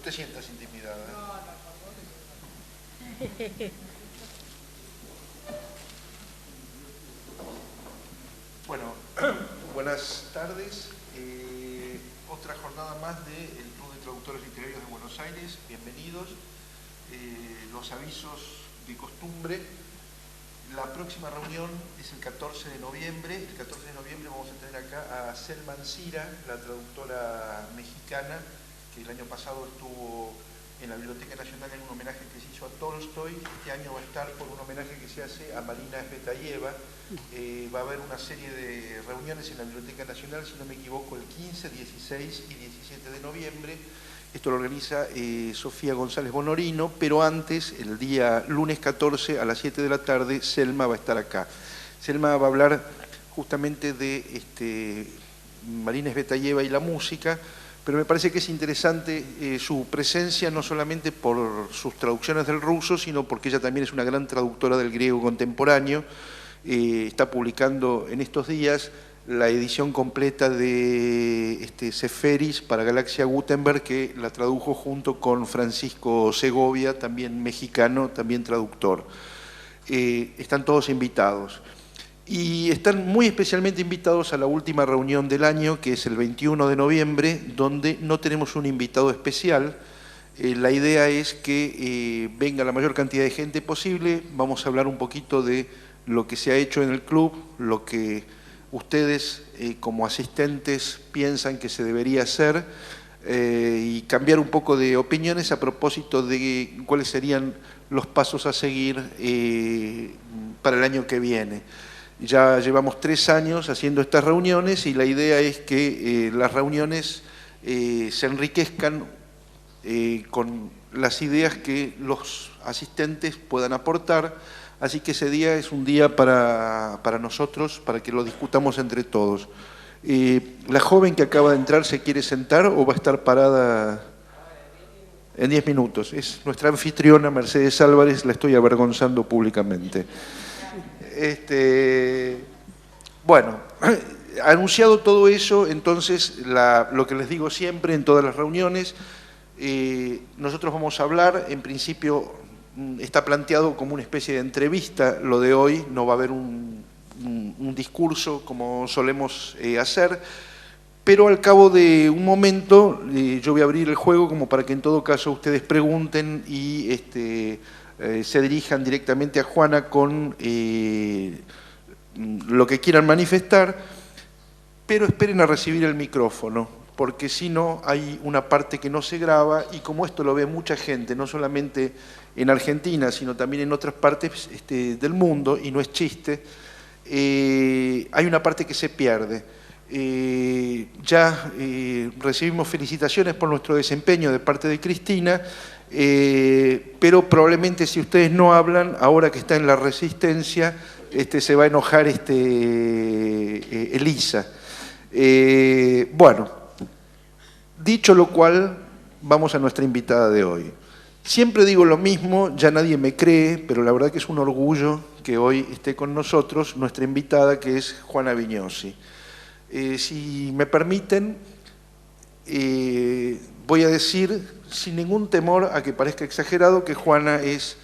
te sientas intimidada. Bueno, buenas tardes. Otra jornada más del Club de Traductores Literarios de Buenos Aires. Bienvenidos. Los avisos de costumbre. La próxima reunión es el 14 de noviembre. El 14 de noviembre vamos a tener acá a Selma Ancira, la traductora mexicana, que el año pasado estuvo en la Biblioteca Nacional en un homenaje que se hizo a Tolstoy. Este año va a estar por un homenaje que se hace a Marina Svetaeva. Va a haber una serie de reuniones en la Biblioteca Nacional, si no me equivoco, el 15, 16 y 17 de noviembre. Esto lo organiza Sofía González Bonorino, pero antes, el día lunes 14 a las 7 de la tarde, Selma va a estar acá. Selma va a hablar justamente de Marina Svetaeva y la música, pero me parece que es interesante su presencia, no solamente por sus traducciones del ruso, sino porque ella también es una gran traductora del griego contemporáneo. Está publicando en estos días la edición completa de Seferis para Galaxia Gutenberg, que la tradujo junto con Francisco Segovia, también mexicano, también traductor. Están todos invitados. Y están muy especialmente invitados a la última reunión del año, que es el 21 de noviembre, donde no tenemos un invitado especial. La idea es que venga la mayor cantidad de gente posible. Vamos a hablar un poquito de lo que se ha hecho en el club, lo que ustedes como asistentes piensan que se debería hacer y cambiar un poco de opiniones a propósito de cuáles serían los pasos a seguir para el año que viene. Ya llevamos 3 años haciendo estas reuniones y la idea es que las reuniones se enriquezcan con las ideas que los asistentes puedan aportar. Así que ese día es un día para nosotros, para que lo discutamos entre todos. ¿La joven que acaba de entrar se quiere sentar o va a estar parada en 10 minutos? Es nuestra anfitriona, Mercedes Álvarez, la estoy avergonzando públicamente. Bueno, anunciado todo eso, entonces lo que les digo siempre en todas las reuniones, nosotros vamos a hablar, en principio está planteado como una especie de entrevista lo de hoy, no va a haber un discurso como solemos hacer, pero al cabo de un momento yo voy a abrir el juego como para que en todo caso ustedes pregunten y se dirijan directamente a Juana con lo que quieran manifestar, pero esperen a recibir el micrófono, porque si no hay una parte que no se graba y como esto lo ve mucha gente, no solamente en Argentina, sino también en otras partes del mundo, y no es chiste, hay una parte que se pierde. Ya recibimos felicitaciones por nuestro desempeño de parte de Cristina, pero probablemente si ustedes no hablan, ahora que está en la Resistencia, se va a enojar Elisa. Bueno, dicho lo cual, vamos a nuestra invitada de hoy. Siempre digo lo mismo, ya nadie me cree, pero la verdad que es un orgullo que hoy esté con nosotros nuestra invitada, que es Juana Vignosi. Si me permiten, voy a decir, sin ningún temor a que parezca exagerado, que Juana es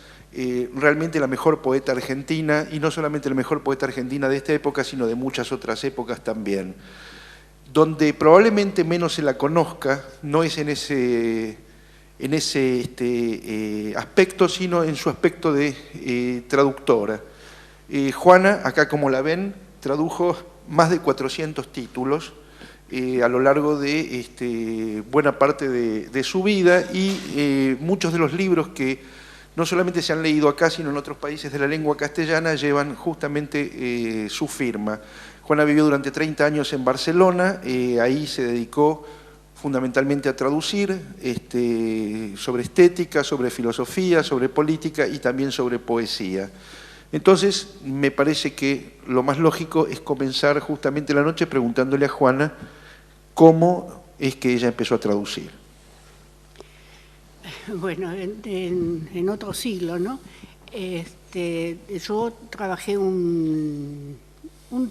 realmente la mejor poeta argentina, y no solamente la mejor poeta argentina de esta época, sino de muchas otras épocas también. Donde probablemente menos se la conozca, no es en ese aspecto, sino en su aspecto de traductora. Juana, acá como la ven, tradujo más de 400 títulos a lo largo de buena parte de su vida, y muchos de los libros que no solamente se han leído acá, sino en otros países de la lengua castellana, llevan justamente su firma. Juana vivió durante 30 años en Barcelona, ahí se dedicó fundamentalmente a traducir sobre estética, sobre filosofía, sobre política y también sobre poesía. Entonces, me parece que lo más lógico es comenzar justamente la noche preguntándole a Juana cómo es que ella empezó a traducir. Bueno, en otro siglo, ¿no? Yo trabajé un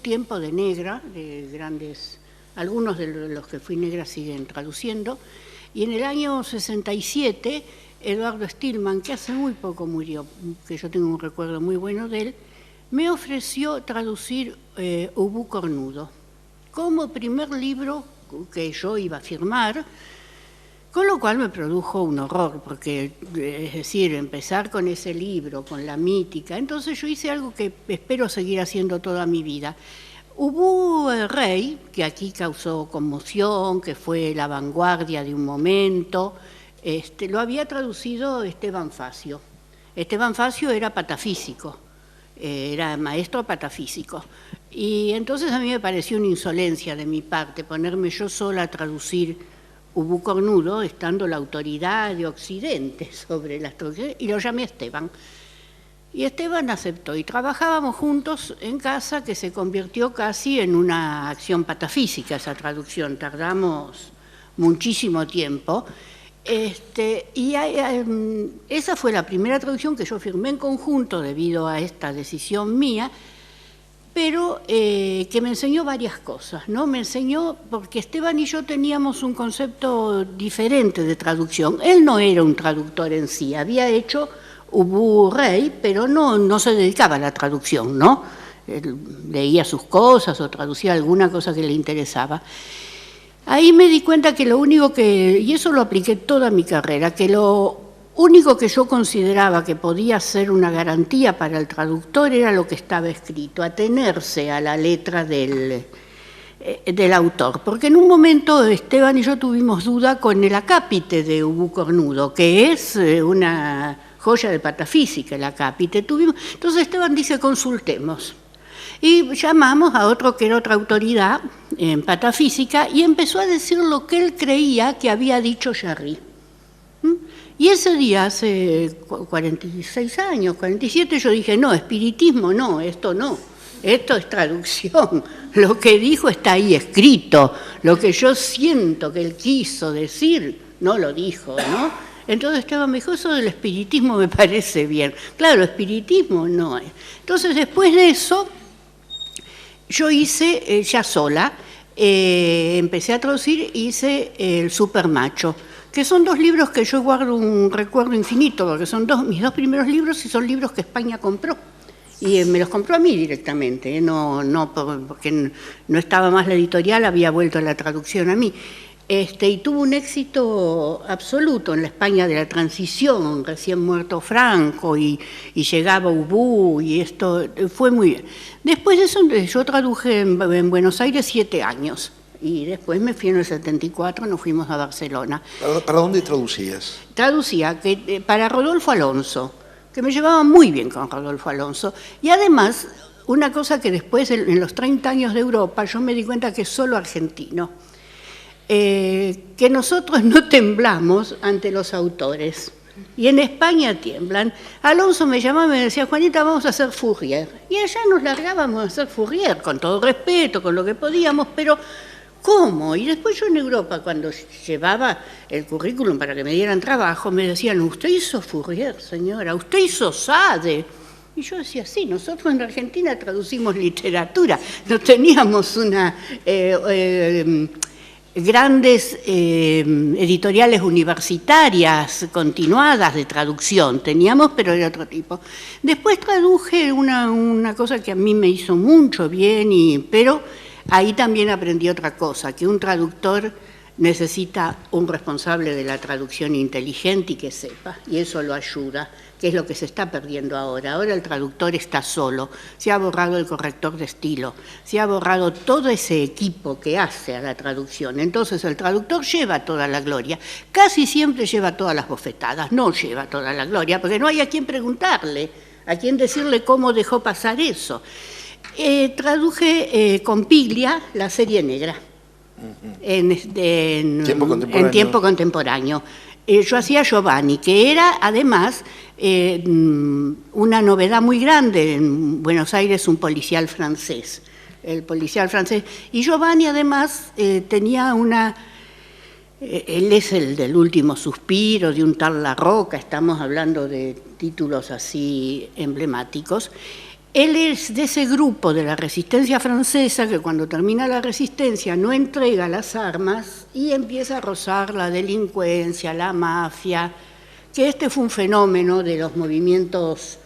tiempo de negra, de grandes, algunos de los que fui negra siguen traduciendo, Y en el año 67, Eduardo Stillman, que hace muy poco murió, que yo tengo un recuerdo muy bueno de él, me ofreció traducir Ubú Cornudo como primer libro que yo iba a firmar, con lo cual me produjo un horror, porque, es decir, empezar con ese libro, con la mítica. Entonces yo hice algo que espero seguir haciendo toda mi vida. Ubú Rey, que aquí causó conmoción, que fue la vanguardia de un momento, lo había traducido Esteban Facio. Esteban Facio era patafísico, era maestro patafísico. Y entonces a mí me pareció una insolencia de mi parte ponerme yo sola a traducir Ubú Cornudo, estando la autoridad de Occidente sobre las traducciones, y lo llamé a Esteban. Y Esteban aceptó, y trabajábamos juntos en casa, que se convirtió casi en una acción patafísica esa traducción, tardamos muchísimo tiempo. Esa fue la primera traducción que yo firmé en conjunto debido a esta decisión mía, pero que me enseñó varias cosas, ¿no? Me enseñó, porque Esteban y yo teníamos un concepto diferente de traducción. Él no era un traductor en sí, había hecho Ubú Rey, pero no se dedicaba a la traducción, ¿no? Él leía sus cosas o traducía alguna cosa que le interesaba. Ahí me di cuenta que lo único que, y eso lo apliqué toda mi carrera, que lo único que yo consideraba que podía ser una garantía para el traductor era lo que estaba escrito, atenerse a la letra del autor. Porque en un momento Esteban y yo tuvimos duda con el acápite de Ubú Cornudo, que es una joya de patafísica, el acápite. Entonces Esteban dice, consultemos. Y llamamos a otro que era otra autoridad en patafísica y empezó a decir lo que él creía que había dicho Jarry. Y ese día, hace 46 años, 47, yo dije, no, espiritismo no, esto es traducción. Lo que dijo está ahí escrito, lo que yo siento que él quiso decir, no lo dijo, ¿no? Entonces Esteban me dijo, eso del espiritismo me parece bien. Claro, espiritismo no es. Entonces, después de eso, yo hice ya sola, empecé a traducir, hice El Supermacho, que son dos libros que yo guardo un recuerdo infinito, porque son mis dos primeros libros y son libros que España compró. Y me los compró a mí directamente, no porque no estaba más la editorial, había vuelto la traducción a mí. Y tuvo un éxito absoluto en la España de la transición, recién muerto Franco y llegaba Ubú, y esto fue muy bien. Después de eso yo traduje en Buenos Aires 7 años y después me fui en el 74, nos fuimos a Barcelona. ¿Para dónde traducías? Traducía para Rodolfo Alonso, que me llevaba muy bien con Rodolfo Alonso, y además una cosa que después en los 30 años de Europa yo me di cuenta que es solo argentino. Que nosotros no temblamos ante los autores, y en España tiemblan. Alonso me llamaba y me decía, Juanita, vamos a hacer Fourier, y allá nos largábamos a hacer Fourier, con todo respeto, con lo que podíamos, pero ¿cómo? Y después yo en Europa, cuando llevaba el currículum para que me dieran trabajo, me decían, usted hizo Fourier, señora, usted hizo Sade. Y yo decía, sí, nosotros en Argentina traducimos literatura, no teníamos una... grandes editoriales universitarias continuadas de traducción, teníamos, pero de otro tipo. Después traduje una cosa que a mí me hizo mucho bien, pero ahí también aprendí otra cosa, que un traductor necesita un responsable de la traducción inteligente y que sepa, y eso lo ayuda, que es lo que se está perdiendo ahora. Ahora el traductor está solo, se ha borrado el corrector de estilo, se ha borrado todo ese equipo que hace a la traducción. Entonces el traductor lleva toda la gloria, casi siempre lleva todas las bofetadas, no lleva toda la gloria, porque no hay a quien preguntarle, a quien decirle cómo dejó pasar eso. Traduje con Piglia La Serie Negra, en tiempo contemporáneo. Yo hacía Giovanni, que era además una novedad muy grande en Buenos Aires, un policial francés, el policial francés. Y Giovanni además tenía él es el del Último Suspiro, de un tal La Roca, estamos hablando de títulos así emblemáticos. Él es de ese grupo de la resistencia francesa que cuando termina la resistencia no entrega las armas y empieza a rozar la delincuencia, la mafia, que este fue un fenómeno de los movimientos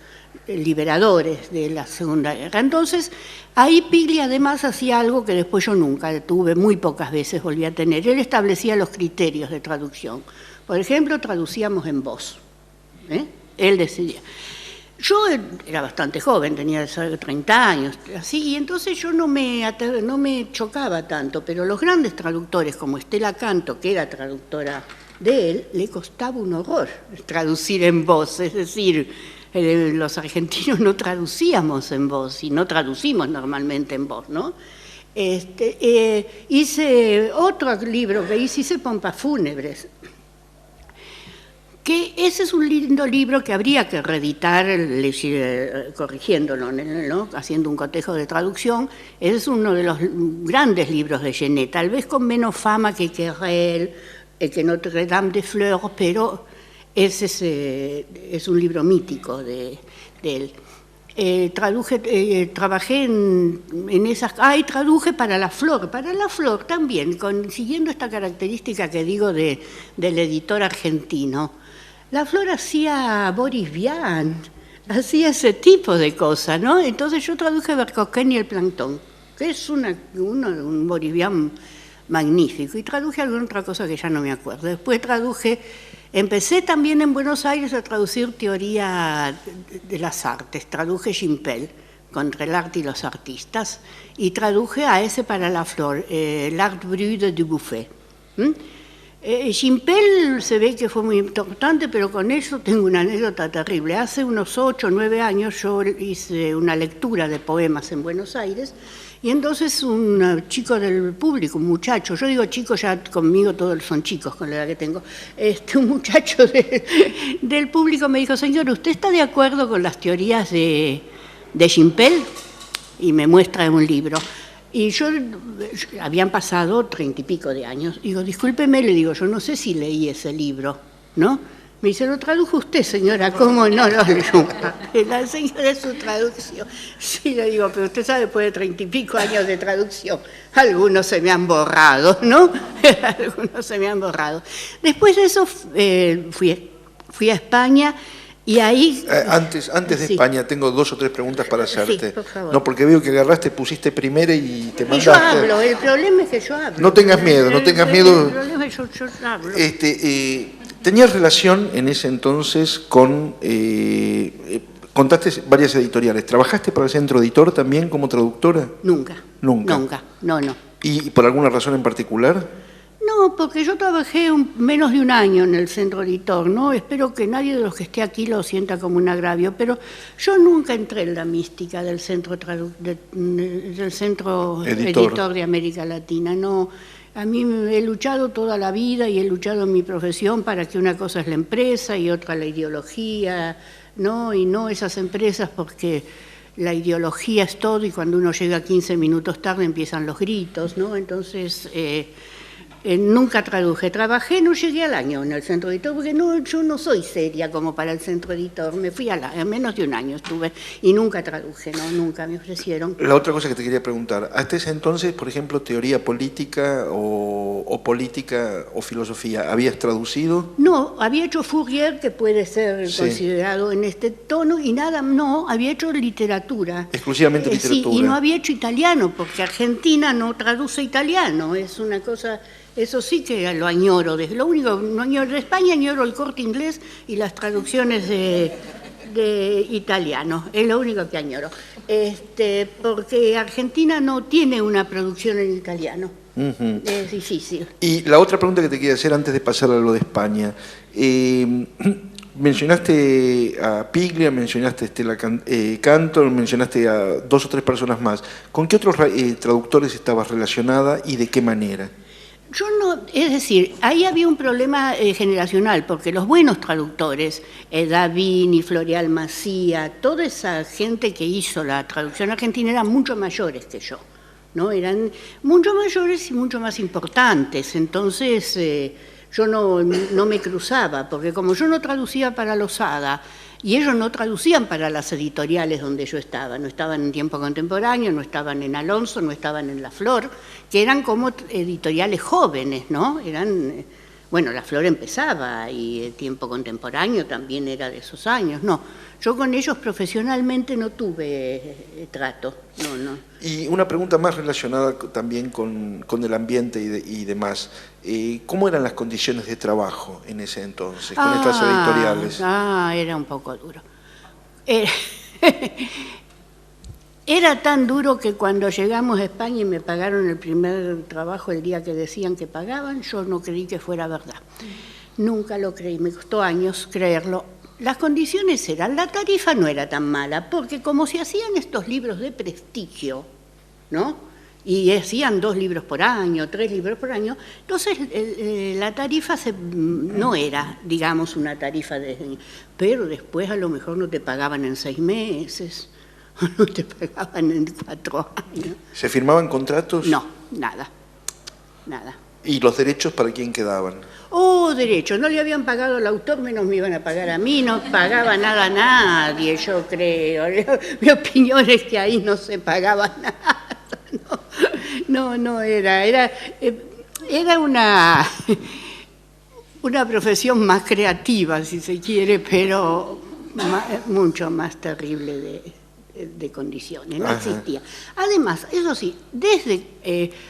liberadores de la Segunda Guerra. Entonces, ahí Piglia además hacía algo que después yo nunca tuve, muy pocas veces volví a tener. Él establecía los criterios de traducción. Por ejemplo, traducíamos en voz. Él decidía. Yo era bastante joven, tenía 30 años, así, y entonces yo no me chocaba tanto, pero los grandes traductores, como Estela Canto, que era traductora de él, le costaba un horror traducir en voz, es decir, los argentinos no traducíamos en voz y no traducimos normalmente en voz, ¿no? Hice otro libro que hice Pompas Fúnebres, que ese es un lindo libro que habría que reeditar corrigiéndolo, ¿no? Haciendo un cotejo de traducción. Ese es uno de los grandes libros de Genet, tal vez con menos fama que Querelle, que Notre Dame de Fleurs, pero ese es un libro mítico de él. Trabajé en esas... y traduje para La Flor también, siguiendo esta característica que digo del editor argentino. La Flor hacía Boris Vian, hacía ese tipo de cosas, ¿no? Entonces yo traduje Bercoquén y el plancton, que es un Boris Vian magnífico, y traduje alguna otra cosa que ya no me acuerdo. Después empecé también en Buenos Aires a traducir teoría de las artes, traduje Gimpel, Contra el arte y los artistas, y traduje a ese para La Flor, L'Art Brut de Dubuffet. Gimpel se ve que fue muy importante, pero con eso tengo una anécdota terrible. Hace unos 8 o 9 años yo hice una lectura de poemas en Buenos Aires, y entonces un chico del público, un muchacho, yo digo chico, ya conmigo todos son chicos con la edad que tengo, un muchacho del público me dijo: señor, ¿usted está de acuerdo con las teorías de Gimpel? Y me muestra un libro. Y habían pasado 30 y pico de años. Digo, discúlpeme, le digo, yo no sé si leí ese libro, ¿no? Me dice, ¿lo tradujo usted, señora? ¿Cómo no lo leyó? La señora es su traducción. Sí, le digo, pero usted sabe, después de 30 y pico años de traducción, algunos se me han borrado, ¿no? Algunos se me han borrado. Después de eso fui a España. Y ahí... Antes de sí. España, tengo 2 o 3 preguntas para hacerte. Sí, por favor. No, porque veo que agarraste, pusiste primera y te mandaste... Yo hablo, el problema es que yo hablo. No tengas miedo, no tengas miedo. El problema es que yo hablo. ¿Tenías relación en ese entonces con... contaste varias editoriales. ¿Trabajaste para el Centro Editor también como traductora? Nunca. ¿Nunca? No. ¿Y por alguna razón en particular? No, porque yo trabajé menos de un año en el Centro Editor, ¿no? Espero que nadie de los que esté aquí lo sienta como un agravio, pero yo nunca entré en la mística del Centro Editor de América Latina, no. A mí he luchado toda la vida y he luchado en mi profesión para que una cosa es la empresa y otra la ideología, ¿no? Y no esas empresas, porque la ideología es todo y cuando uno llega 15 minutos tarde empiezan los gritos, ¿no? Entonces... nunca traduje, trabajé, no llegué al año en el Centro Editor, porque yo no soy seria como para el Centro Editor, me fui a menos de un año estuve y nunca traduje, no, nunca me ofrecieron. La otra cosa que te quería preguntar, hasta ese entonces, por ejemplo, teoría política o política o filosofía, ¿habías traducido? No, había hecho Fourier, que puede ser considerado en este tono, y había hecho literatura. Exclusivamente literatura. Sí, y no había hecho italiano, porque Argentina no traduce italiano, es una cosa... Eso sí que lo añoro. Lo único no añoro de España, añoro el Corte Inglés y las traducciones de italiano. Es lo único que añoro. Porque Argentina no tiene una producción en italiano. Es difícil. Y la otra pregunta que te quería hacer antes de pasar a lo de España. Mencionaste a Piglia, mencionaste a Estela Canto, mencionaste a 2 o 3 personas más. ¿Con qué otros traductores estabas relacionada y de qué manera? Yo no, es decir, ahí había un problema generacional, porque los buenos traductores, Davini, Floreal Macía, toda esa gente que hizo la traducción argentina eran mucho mayores que yo, ¿no? Eran mucho mayores y mucho más importantes, entonces yo no me cruzaba, porque como yo no traducía para Losada, Y ellos no traducían para las editoriales donde yo estaba, no estaban en Tiempo Contemporáneo, no estaban en Alonso, no estaban en La Flor, que eran como editoriales jóvenes, ¿no? Eran, bueno, La Flor empezaba y el Tiempo Contemporáneo también era de esos años, no. Yo con ellos profesionalmente no tuve trato, no. Y una pregunta más relacionada también con el ambiente y demás. ¿Cómo eran las condiciones de trabajo en ese entonces, con estas editoriales? Era un poco duro. Era tan duro que cuando llegamos a España y me pagaron el primer trabajo el día que decían que pagaban, yo no creí que fuera verdad. Nunca lo creí, me costó años creerlo. Las condiciones eran, la tarifa no era tan mala, porque como se hacían estos libros de prestigio, ¿no? Y hacían 2 libros por año, 3 libros por año, entonces la tarifa no era, digamos, una tarifa pero después a lo mejor no te pagaban en 6 meses, o no te pagaban en 4 años. ¿Se firmaban contratos? No, nada. ¿Y los derechos para quién quedaban? Derechos, no le habían pagado al autor, menos me iban a pagar a mí, no pagaba nada a nadie, yo creo. Mi opinión es que ahí no se pagaba nada. No, era una profesión más creativa, si se quiere, pero mucho más terrible de condiciones, no existía. Además, eso sí,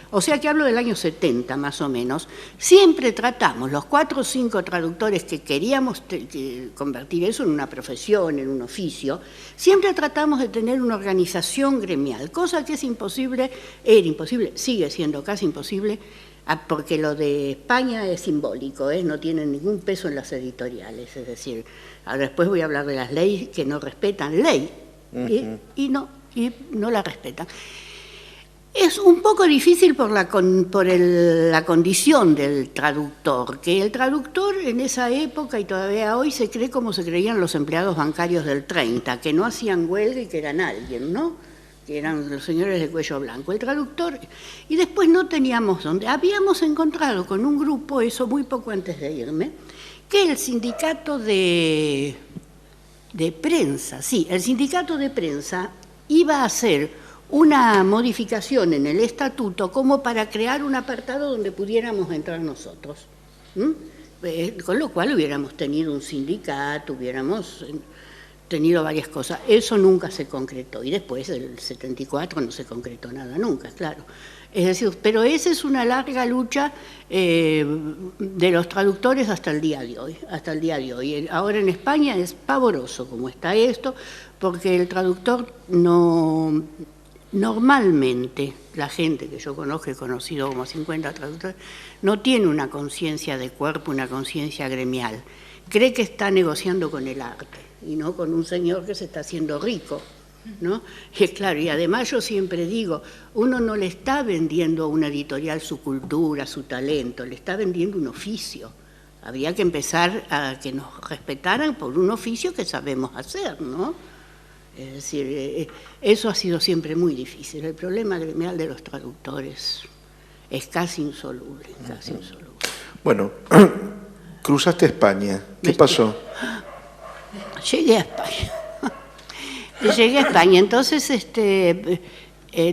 o sea que hablo del año 70 más o menos, siempre tratamos, los 4 o 5 traductores que queríamos convertir eso en una profesión, en un oficio, siempre tratamos de tener una organización gremial, cosa que era imposible, sigue siendo casi imposible, porque lo de España es simbólico, no tiene ningún peso en las editoriales, es decir, ahora después voy a hablar de las leyes que no respetan ley, y no la respetan. Es un poco difícil por la condición del traductor, que el traductor en esa época y todavía hoy se cree como se creían los empleados bancarios del 30, que no hacían huelga y que eran alguien, ¿no? Que eran los señores de cuello blanco. El traductor, y después no teníamos dónde. Habíamos encontrado con un grupo, eso muy poco antes de irme, que el sindicato de prensa, sí, el sindicato de prensa iba a hacer una modificación en el estatuto como para crear un apartado donde pudiéramos entrar nosotros. Con lo cual hubiéramos tenido un sindicato, hubiéramos tenido varias cosas. Eso nunca se concretó y después del 74 no se concretó nada nunca, claro. Es decir, pero esa es una larga lucha de los traductores hasta el día de hoy. Ahora en España es pavoroso como está esto, porque el traductor normalmente, la gente que yo conozco, he conocido como 50 traductores, no tiene una conciencia de cuerpo, una conciencia gremial. Cree que está negociando con el arte y no con un señor que se está haciendo rico, ¿no? Y claro, y además yo siempre digo, uno no le está vendiendo a una editorial su cultura, su talento, le está vendiendo un oficio. Habría que empezar a que nos respetaran por un oficio que sabemos hacer, ¿no? Es decir, eso ha sido siempre muy difícil. El problema gremial de los traductores es casi insoluble, casi insoluble. Bueno, cruzaste España. ¿Qué pasó? Llegué a España. Entonces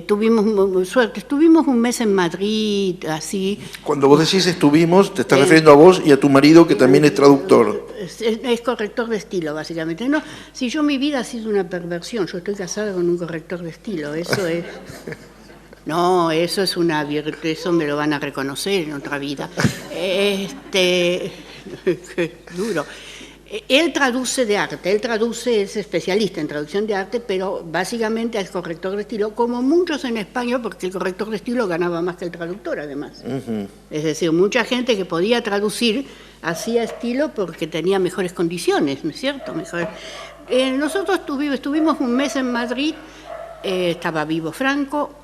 tuvimos suerte. Estuvimos un mes en Madrid, así. Cuando vos decís estuvimos, te estás refiriendo a vos y a tu marido, que también es traductor. Es corrector de estilo, básicamente. No, si yo mi vida ha sido una perversión, yo estoy casada con un corrector de estilo, eso es... No, eso es una virtud, eso me lo van a reconocer en otra vida. Duro. Él traduce de arte, es especialista en traducción de arte, pero básicamente es corrector de estilo, como muchos en España, porque el corrector de estilo ganaba más que el traductor, además. Es decir, mucha gente que podía traducir hacía estilo porque tenía mejores condiciones, ¿no es cierto? Nosotros estuvimos un mes en Madrid, estaba vivo Franco,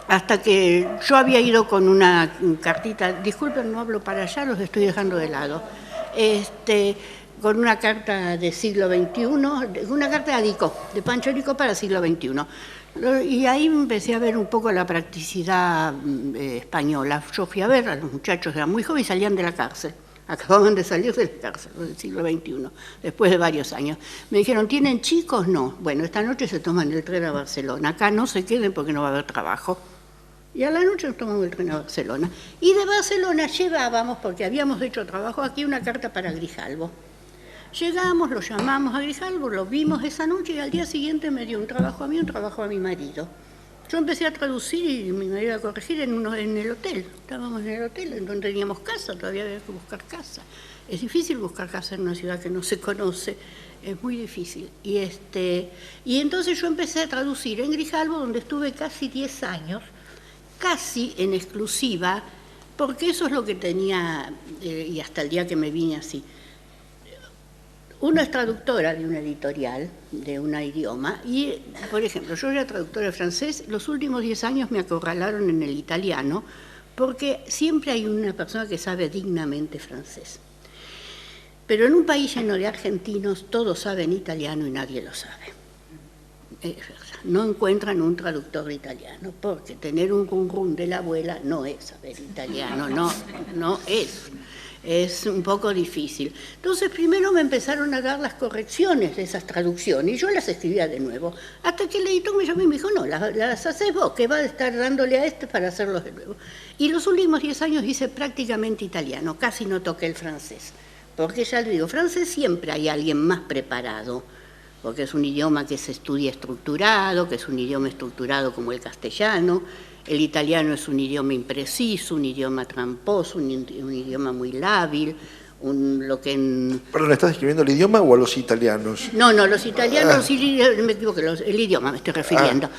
hasta que yo había ido con una cartita, disculpen, no hablo para allá, los estoy dejando de lado, con una carta del siglo XXI, una carta de Adicó, de Pancho Adicó para el siglo XXI. Y ahí empecé a ver un poco la practicidad española. Yo fui a ver, a los muchachos eran muy jóvenes y salían de la cárcel. acababan de salir de la cárcel del siglo XXI, después de varios años. Me dijeron, ¿tienen chicos? No. Bueno, esta noche se toman el tren a Barcelona. Acá no se queden porque no va a haber trabajo. Y a la noche nos tomamos el tren a Barcelona. Y de Barcelona llevábamos, porque habíamos hecho trabajo aquí, una carta para Grijalbo. Llegamos, lo llamamos a Grijalbo, lo vimos esa noche y al día siguiente me dio un trabajo a mí, un trabajo a mi marido. Yo empecé a traducir y mi marido a corregir en el hotel. Estábamos en el hotel, no teníamos casa, todavía había que buscar casa. Es difícil buscar casa en una ciudad que no se conoce, es muy difícil. Y entonces yo empecé a traducir en Grijalbo, donde estuve casi 10 años, casi en exclusiva, porque eso es lo que tenía, y hasta el día que me vine así. Una es traductora de una editorial, de un idioma, y, por ejemplo, yo era traductora de francés, los últimos 10 años me acorralaron en el italiano, porque siempre hay una persona que sabe dignamente francés. Pero en un país lleno de argentinos, todos saben italiano y nadie lo sabe. Es verdad, no encuentran un traductor de italiano, porque tener un rum de la abuela no es saber italiano, no es. Es un poco difícil. Entonces, primero me empezaron a dar las correcciones de esas traducciones y yo las escribía de nuevo. Hasta que el editor me llamó y me dijo, no, las haces vos, que va a estar dándole a este para hacerlos de nuevo. Y los últimos 10 años hice prácticamente italiano, casi no toqué el francés. Porque ya le digo, francés siempre hay alguien más preparado, porque es un idioma que se estudia estructurado, que es un idioma estructurado como el castellano. El italiano es un idioma impreciso, un idioma tramposo, un idioma muy lábil, ¿Perdón, estás escribiendo el idioma o a los italianos? No, los italianos, me equivoqué, el idioma me estoy refiriendo.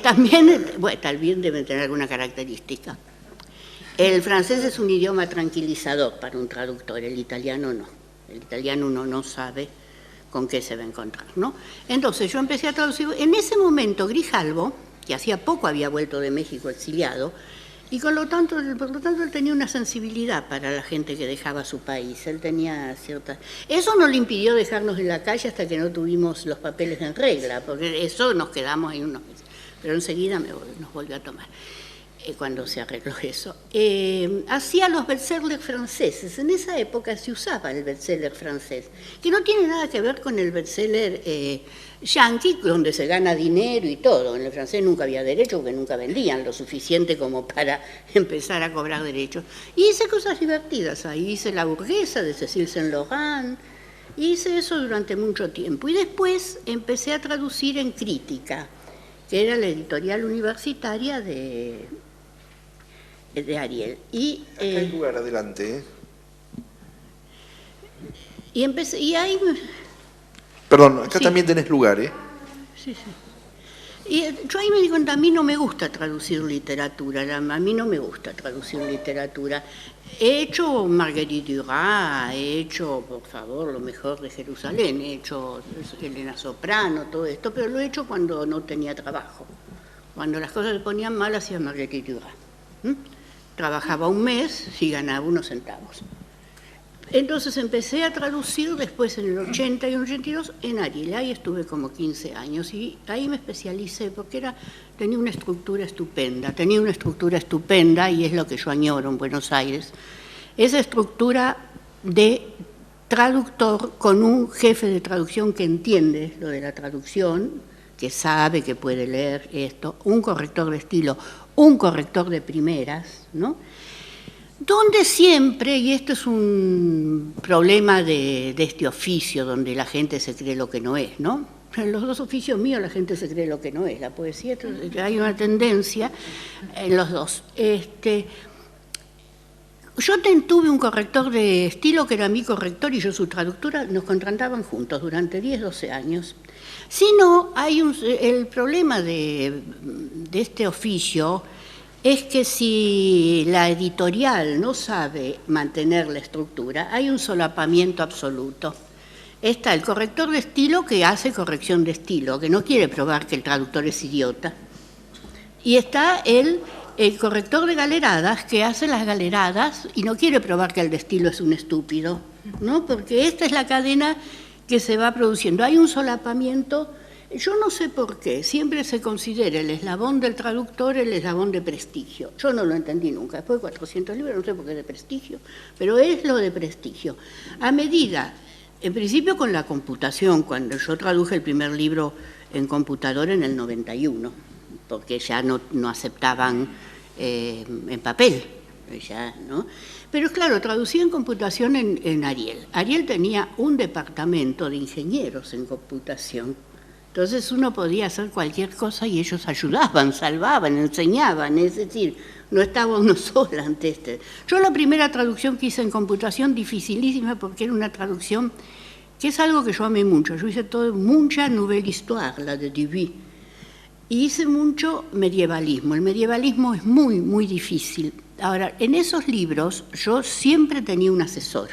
También, bueno, también deben tener alguna característica. El francés es un idioma tranquilizador para un traductor, el italiano no. El italiano uno no sabe con qué se va a encontrar, ¿no? Entonces yo empecé a traducir. En ese momento Grijalbo, que hacía poco había vuelto de México exiliado, y por lo tanto él tenía una sensibilidad para la gente que dejaba su país. Él tenía cierta... Eso no le impidió dejarnos en la calle hasta que no tuvimos los papeles en regla, porque eso nos quedamos ahí unos meses. Pero enseguida nos volvió a tomar, cuando se arregló eso. Hacía los bestsellers franceses. En esa época se usaba el bestseller francés, que no tiene nada que ver con el bestseller yankee, donde se gana dinero y todo. En el francés nunca había derecho, porque nunca vendían lo suficiente como para empezar a cobrar derechos. Y hice cosas divertidas ahí. Hice La burguesa de Cécile Saint-Laurent. Hice eso durante mucho tiempo. Y después empecé a traducir en Crítica, que era la editorial universitaria de Ariel. Acá hay lugar, adelante. Y empecé, y ahí... Perdón, acá sí. También tenés lugar, ¿eh? Sí. Y yo ahí me di cuenta, a mí no me gusta traducir literatura, a mí no me gusta traducir literatura. He hecho Marguerite Duras, he hecho, por favor, Lo mejor de Jerusalén, he hecho Elena Soprano, todo esto, pero lo he hecho cuando no tenía trabajo. Cuando las cosas se ponían mal, hacía Marguerite Duras. Trabajaba un mes y ganaba unos centavos. Entonces empecé a traducir después en el 80 y el 82 en Ariel. Ahí estuve como 15 años y ahí me especialicé porque tenía una estructura estupenda. Y es lo que yo añoro en Buenos Aires. Esa estructura de traductor con un jefe de traducción que entiende lo de la traducción, que sabe, que puede leer esto, un corrector de estilo, un corrector de primeras, ¿no? Donde siempre, y esto es un problema de este oficio, donde la gente se cree lo que no es, ¿no? En los dos oficios míos la gente se cree lo que no es, la poesía, hay una tendencia en los dos. Yo tuve un corrector de estilo que era mi corrector y yo su traductora, nos contrataban juntos durante 10, 12 años. Si no, el problema de este oficio es que si la editorial no sabe mantener la estructura, hay un solapamiento absoluto. Está el corrector de estilo que hace corrección de estilo, que no quiere probar que el traductor es idiota. Y está el corrector de galeradas que hace las galeradas y no quiere probar que el de estilo es un estúpido, ¿no? Porque esta es la cadena que se va produciendo. Hay un solapamiento Yo no sé por qué, siempre se considera el eslabón del traductor el eslabón de prestigio. Yo no lo entendí nunca, después de 400 libros, no sé por qué de prestigio, pero es lo de prestigio. A medida, en principio con la computación, cuando yo traduje el primer libro en computadora en el 91, porque ya no aceptaban en papel, ya, ¿no? Pero claro, traducí en computación en Ariel. Ariel tenía un departamento de ingenieros en computación. Entonces uno podía hacer cualquier cosa y ellos ayudaban, salvaban, enseñaban, es decir, no estaba uno solo ante este. Yo la primera traducción que hice en computación, dificilísima, porque era una traducción que es algo que yo amé mucho. Yo hice mucha nouvelle histoire, la de Duby, y hice mucho medievalismo. El medievalismo es muy, muy difícil. Ahora, en esos libros yo siempre tenía un asesor.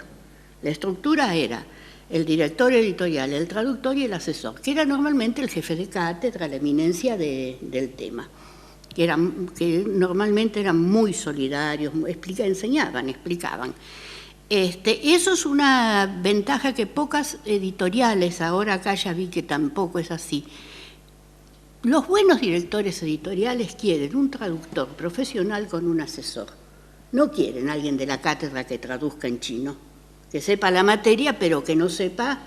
La estructura era el director editorial, el traductor y el asesor, que era normalmente el jefe de cátedra, la eminencia del tema, que normalmente eran muy solidarios, enseñaban, explicaban. Eso es una ventaja que pocas editoriales, ahora acá ya vi que tampoco es así. Los buenos directores editoriales quieren un traductor profesional con un asesor. No quieren a alguien de la cátedra que traduzca en chino, que sepa la materia, pero que no sepa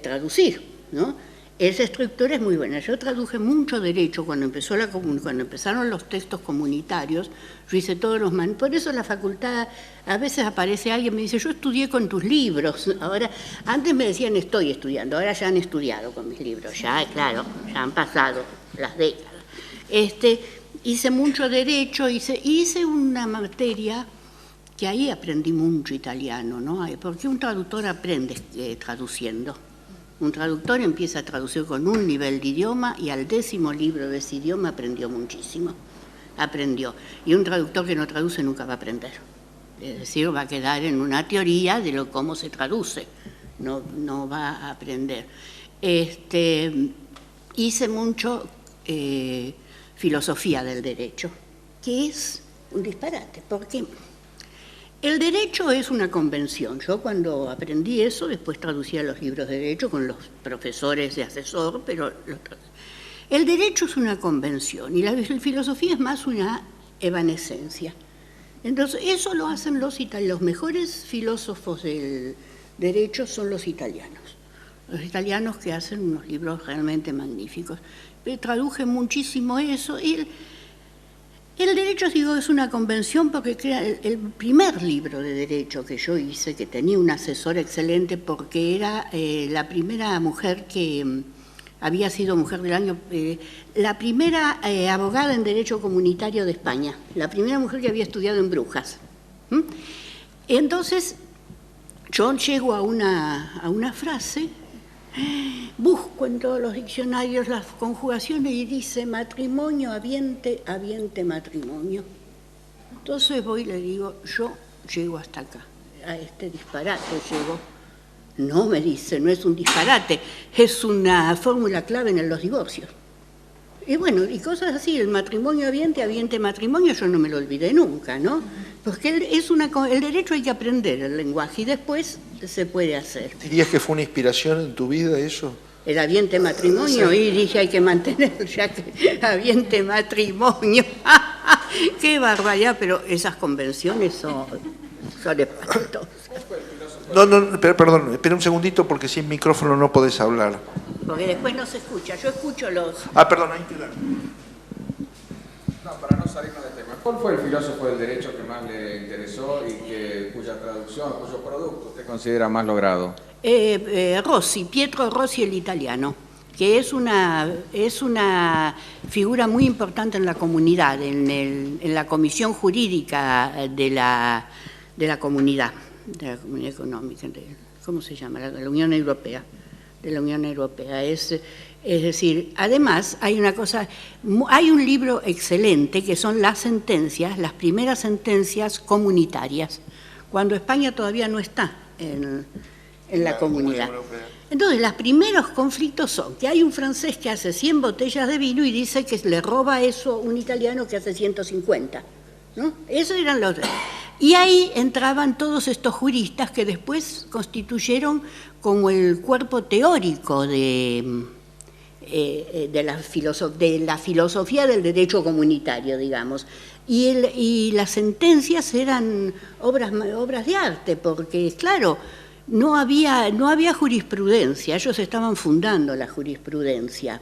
traducir, ¿no? Esa estructura es muy buena. Yo traduje mucho derecho cuando empezaron los textos comunitarios. Yo hice todos los por eso la facultad, a veces aparece alguien y me dice, yo estudié con tus libros. Ahora, antes me decían estoy estudiando, ahora ya han estudiado con mis libros, ya, claro, ya han pasado las décadas. Hice mucho derecho, hice una materia que ahí aprendí mucho italiano, ¿no? Porque un traductor aprende traduciendo. Un traductor empieza a traducir con un nivel de idioma y al 10º libro de ese idioma aprendió muchísimo. Aprendió. Y un traductor que no traduce nunca va a aprender. Es decir, va a quedar en una teoría de cómo se traduce. No va a aprender. Hice mucho filosofía del derecho, que es un disparate, porque el derecho es una convención. Yo cuando aprendí eso, después traducía los libros de derecho con los profesores de asesor, pero el derecho es una convención y la filosofía es más una evanescencia. Entonces, eso lo hacen los mejores filósofos del derecho son los italianos que hacen unos libros realmente magníficos. Pero traduje muchísimo eso y el derecho, digo, es una convención porque el primer libro de derecho que yo hice, que tenía un asesor excelente porque era la primera mujer que había sido mujer del año, la primera abogada en derecho comunitario de España, la primera mujer que había estudiado en Brujas. Entonces, yo llego a una frase, busco en todos los diccionarios las conjugaciones y dice matrimonio, habiente, habiente, matrimonio. Entonces voy y le digo, yo llego hasta acá, a este disparate llego. No, me dice, no es un disparate, es una fórmula clave en los divorcios. Y bueno, y cosas así, el matrimonio habiente, habiente, matrimonio, yo no me lo olvidé nunca, ¿no? Porque el derecho hay que aprender el lenguaje y después se puede hacer. ¿Dirías que fue una inspiración en tu vida eso? El habiente matrimonio, sí. Y dije, hay que mantener ya que habiente matrimonio. Qué barbaridad, pero esas convenciones son espantosas. No, perdón, espera un segundito porque sin micrófono no podés hablar. Porque después no se escucha, yo escucho los... Perdón, ahí te da. No, para no salirnos del tema. ¿Cuál fue el filósofo del derecho que más le interesó y cuya traducción, cuyo producto usted considera más logrado? Pietro Rossi, el italiano, que es una figura muy importante en la comunidad, en la comisión jurídica de la comunidad económica, ¿cómo se llama? La Unión Europea. De la Unión Europea. Es decir, además hay un libro excelente que son las sentencias, las primeras sentencias comunitarias, cuando España todavía no está en la comunidad. Entonces, los primeros conflictos son que hay un francés que hace 100 botellas de vino y dice que le roba eso a un italiano que hace 150, ¿no? Esos eran los... Y ahí entraban todos estos juristas que después constituyeron como el cuerpo teórico de de la filosofía del derecho comunitario, digamos. Y las sentencias eran obras de arte, porque, claro, no había jurisprudencia, ellos estaban fundando la jurisprudencia.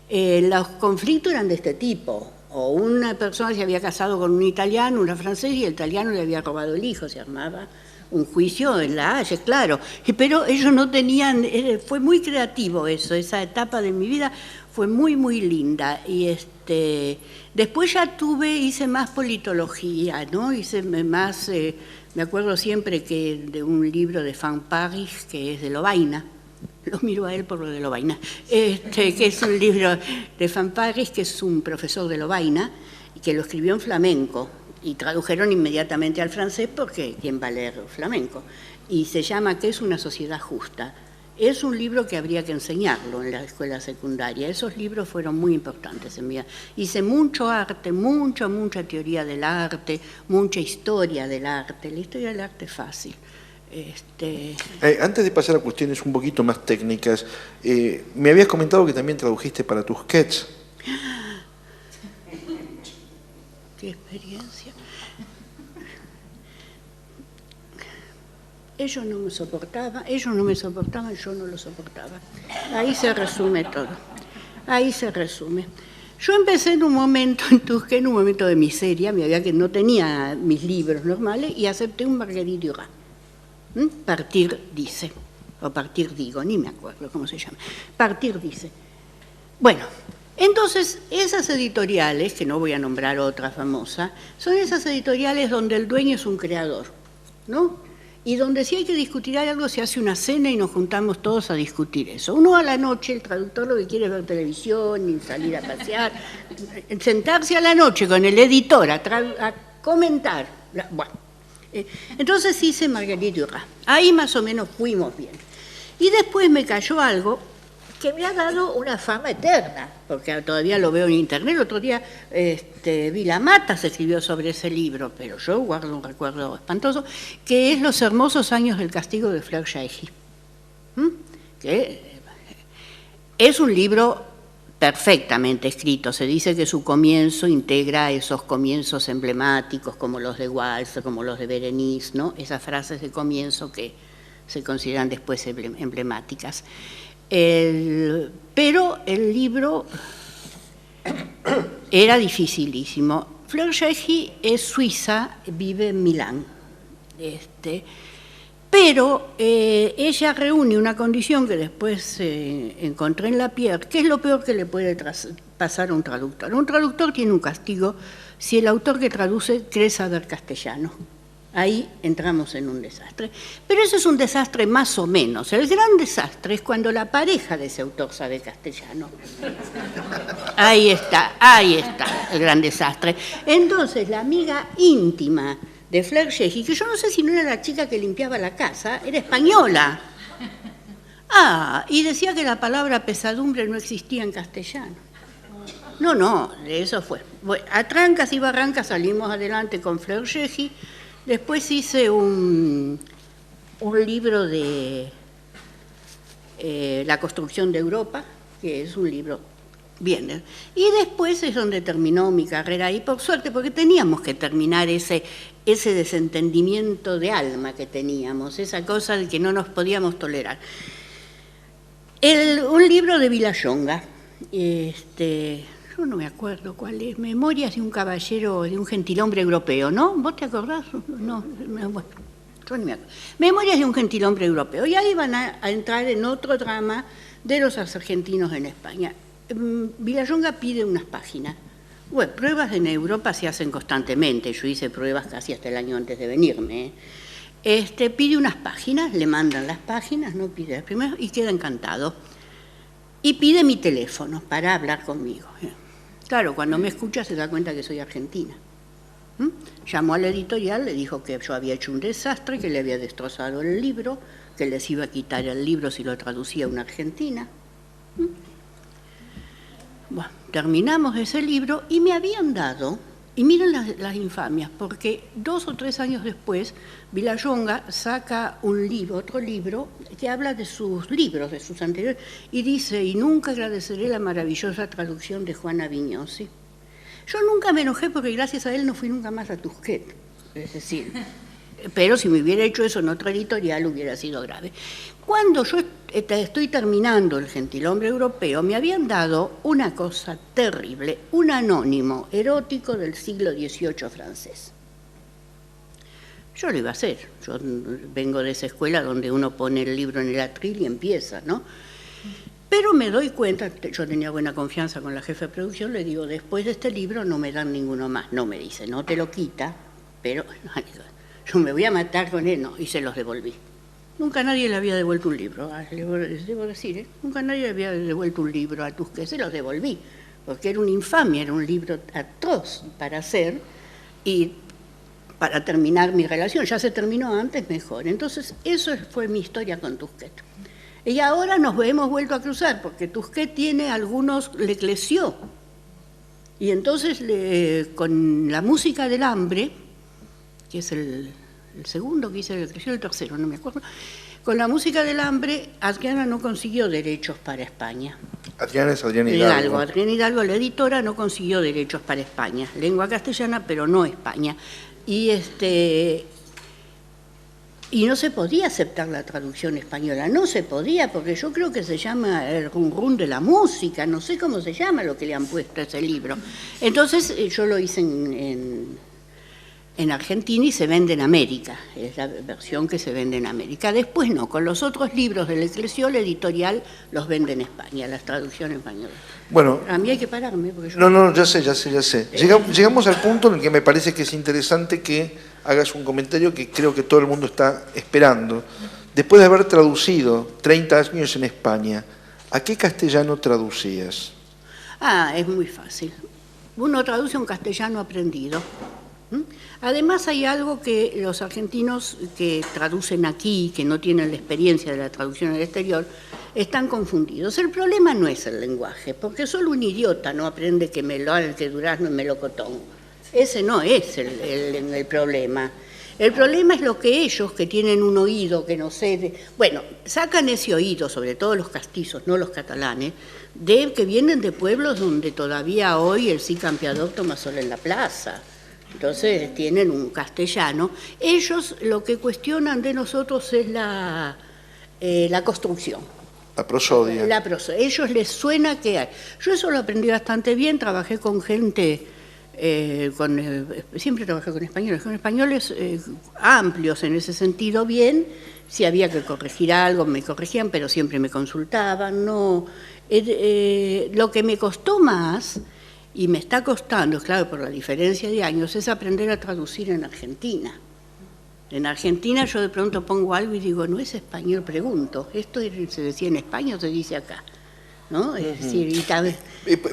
Los conflictos eran de este tipo, o una persona se había casado con un italiano, una francesa, y el italiano le había robado el hijo, se armaba un juicio en La Haya, claro, pero ellos no tenían, fue muy creativo eso, esa etapa de mi vida fue muy, muy linda, y después ya hice más politología, ¿no? Hice más, me acuerdo siempre que de un libro de Fan Paris, que es de Lovaina, lo miro a él por lo de Lovaina, que es un libro de Fan Paris, que es un profesor de Lovaina, y que lo escribió en flamenco, y tradujeron inmediatamente al francés porque ¿quién va a leer flamenco? Y se llama ¿Qué es una sociedad justa? Es un libro que habría que enseñarlo en la escuela secundaria. Esos libros fueron muy importantes en mi vida. Hice mucho arte, mucha teoría del arte, mucha historia del arte. La historia del arte es fácil. Antes de pasar a cuestiones un poquito más técnicas, me habías comentado que también tradujiste para Tusquets. Qué experiencia. Ellos no me soportaban, yo no lo soportaba. Ahí se resume todo. Yo empecé en un momento en Tusquets, en un momento de miseria, que no tenía mis libros normales, y acepté un Marguerite Duras. Partir dice, o partir digo, ni me acuerdo cómo se llama. Partir dice. Bueno, entonces esas editoriales, que no voy a nombrar otra famosa, son esas editoriales donde el dueño es un creador, ¿no? Y donde si hay que discutir algo se hace una cena y nos juntamos todos a discutir eso. Uno a la noche, el traductor lo que quiere es ver televisión y salir a pasear, sentarse a la noche con el editor a comentar. Bueno, entonces hice Marguerite Duras. Ahí más o menos fuimos bien. Y después me cayó algo que me ha dado una fama eterna, porque todavía lo veo en internet. El otro día Vilamata se escribió sobre ese libro, pero yo guardo un recuerdo espantoso, que es Los hermosos años del castigo de Fleur Jaeggy. Que es un libro perfectamente escrito. Se dice que su comienzo integra esos comienzos emblemáticos como los de Walsh, como los de Berenice, ¿no? Esas frases de comienzo que se consideran después emblemáticas. Pero el libro era dificilísimo. Fleur Jaeggy es suiza, vive en Milán. Pero ella reúne una condición que después encontré en Lapierre, que es lo peor que le puede pasar a un traductor. Un traductor tiene un castigo si el autor que traduce cree saber castellano. Ahí entramos en un desastre. Pero eso es un desastre más o menos. El gran desastre es cuando la pareja de ese autor sabe castellano. Ahí está el gran desastre. Entonces, la amiga íntima de Fleur Jaeggy, que yo no sé si no era la chica que limpiaba la casa, era española. Y decía que la palabra pesadumbre no existía en castellano. No, eso fue. Bueno, a trancas y barrancas salimos adelante con Fleur Jaeggy. Después hice un libro de La construcción de Europa, que es un libro bien. Y después es donde terminó mi carrera, y por suerte, porque teníamos que terminar ese desentendimiento de alma que teníamos, esa cosa de que no nos podíamos tolerar. Un libro de Vilallonga, yo no me acuerdo cuál es, Memorias de un caballero, de un gentilhombre europeo, ¿no? ¿Vos te acordás? No, bueno, yo ni me acuerdo. Memorias de un gentilhombre europeo. Y ahí van a entrar en otro drama de los argentinos en España. Vilallonga pide unas páginas. Bueno, pruebas en Europa se hacen constantemente. Yo hice pruebas casi hasta el año antes de venirme. Pide unas páginas, le mandan las páginas, no pide las primeras, y queda encantado. Y pide mi teléfono para hablar conmigo. Claro, cuando me escucha se da cuenta que soy argentina. Llamó a la editorial, le dijo que yo había hecho un desastre, que le había destrozado el libro, que les iba a quitar el libro si lo traducía a una argentina. Bueno, terminamos ese libro y me habían dado Y miren las infamias, porque 2 o 3 años después, Vilallonga saca un libro, otro libro, que habla de sus libros, de sus anteriores, y dice, y nunca agradeceré la maravillosa traducción de Juana Vignosi. Yo nunca me enojé porque gracias a él no fui nunca más a Tusquet, es decir, pero si me hubiera hecho eso en otra editorial hubiera sido grave. Cuando yo estoy terminando El gentilhombre europeo, me habían dado una cosa terrible, un anónimo erótico del siglo XVIII francés. Yo lo iba a hacer, yo vengo de esa escuela donde uno pone el libro en el atril y empieza, ¿no? Pero me doy cuenta, yo tenía buena confianza con la jefa de producción, le digo, después de este libro no me dan ninguno más. No, me dice, no te lo quita, pero yo me voy a matar con él, no, y se los devolví. Nunca nadie le había devuelto un libro, debo decir, nunca nadie le había devuelto un libro a Tusquet, se los devolví, porque era una infamia, era un libro atroz para hacer y para terminar mi relación. Ya se terminó antes, mejor. Entonces, eso fue mi historia con Tusquet. Y ahora nos hemos vuelto a cruzar, porque Tusquet tiene algunos L'Eclésiaux. Y entonces, con la música del hambre, que es el segundo que hice, el tercero, no me acuerdo, con la música del hambre, Adriana no consiguió derechos para España. Adriana es Adriana Hidalgo. Adriana Hidalgo, la editora, no consiguió derechos para España. Lengua castellana, pero no España. Y no se podía aceptar la traducción española, no se podía, porque yo creo que se llama el rum rum de la música, no sé cómo se llama lo que le han puesto a ese libro. Entonces yo lo hice en Argentina y se vende en América, es la versión que se vende en América. Después no, con los otros libros del L'Eclésiaux, la editorial los vende en España, las traducciones españolas. Bueno, a mí hay que pararme. Porque yo... No, ya sé. Llegamos al punto en el que me parece que es interesante que hagas un comentario que creo que todo el mundo está esperando. Después de haber traducido 30 años en España, ¿a qué castellano traducías? Es muy fácil. Uno traduce un castellano aprendido. Además hay algo que los argentinos que traducen aquí, que no tienen la experiencia de la traducción en el exterior, están confundidos. El problema no es el lenguaje, porque solo un idiota no aprende que durazno es melocotón. Ese no es el problema. El problema es lo que ellos, que tienen un oído que no sé... Bueno, sacan ese oído, sobre todo los castizos, no los catalanes, que vienen de pueblos donde todavía hoy el sí campeador toma sol en la plaza. Entonces tienen un castellano. Ellos lo que cuestionan de nosotros es la construcción. La prosodia. Ellos les suena que hay. Yo eso lo aprendí bastante bien, trabajé con gente, siempre trabajé con españoles amplios en ese sentido bien. Si había que corregir algo, me corregían, pero siempre me consultaban. No, lo que me costó más... Y me está costando, claro, por la diferencia de años, es aprender a traducir en Argentina. En Argentina yo de pronto pongo algo y digo, no es español, pregunto, ¿esto se decía en España o se dice acá? ¿No? Es decir, y tal vez...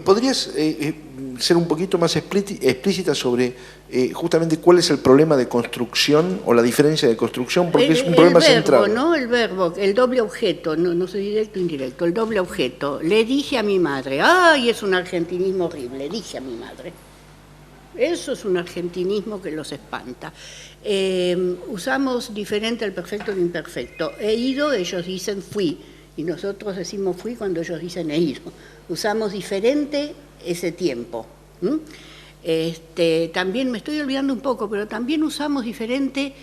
¿Podrías ser un poquito más explícita sobre justamente cuál es el problema de construcción o la diferencia de construcción? Porque es un problema central. ¿No? El verbo, el doble objeto, no sé directo o indirecto, el doble objeto. Le dije a mi madre, ¡ay, es un argentinismo horrible! Dije a mi madre. Eso es un argentinismo que los espanta. Usamos diferente el perfecto al imperfecto. He ido, ellos dicen fui. Y nosotros decimos fui cuando ellos dicen he ido. Usamos diferente ese tiempo. También me estoy olvidando un poco, pero también usamos diferente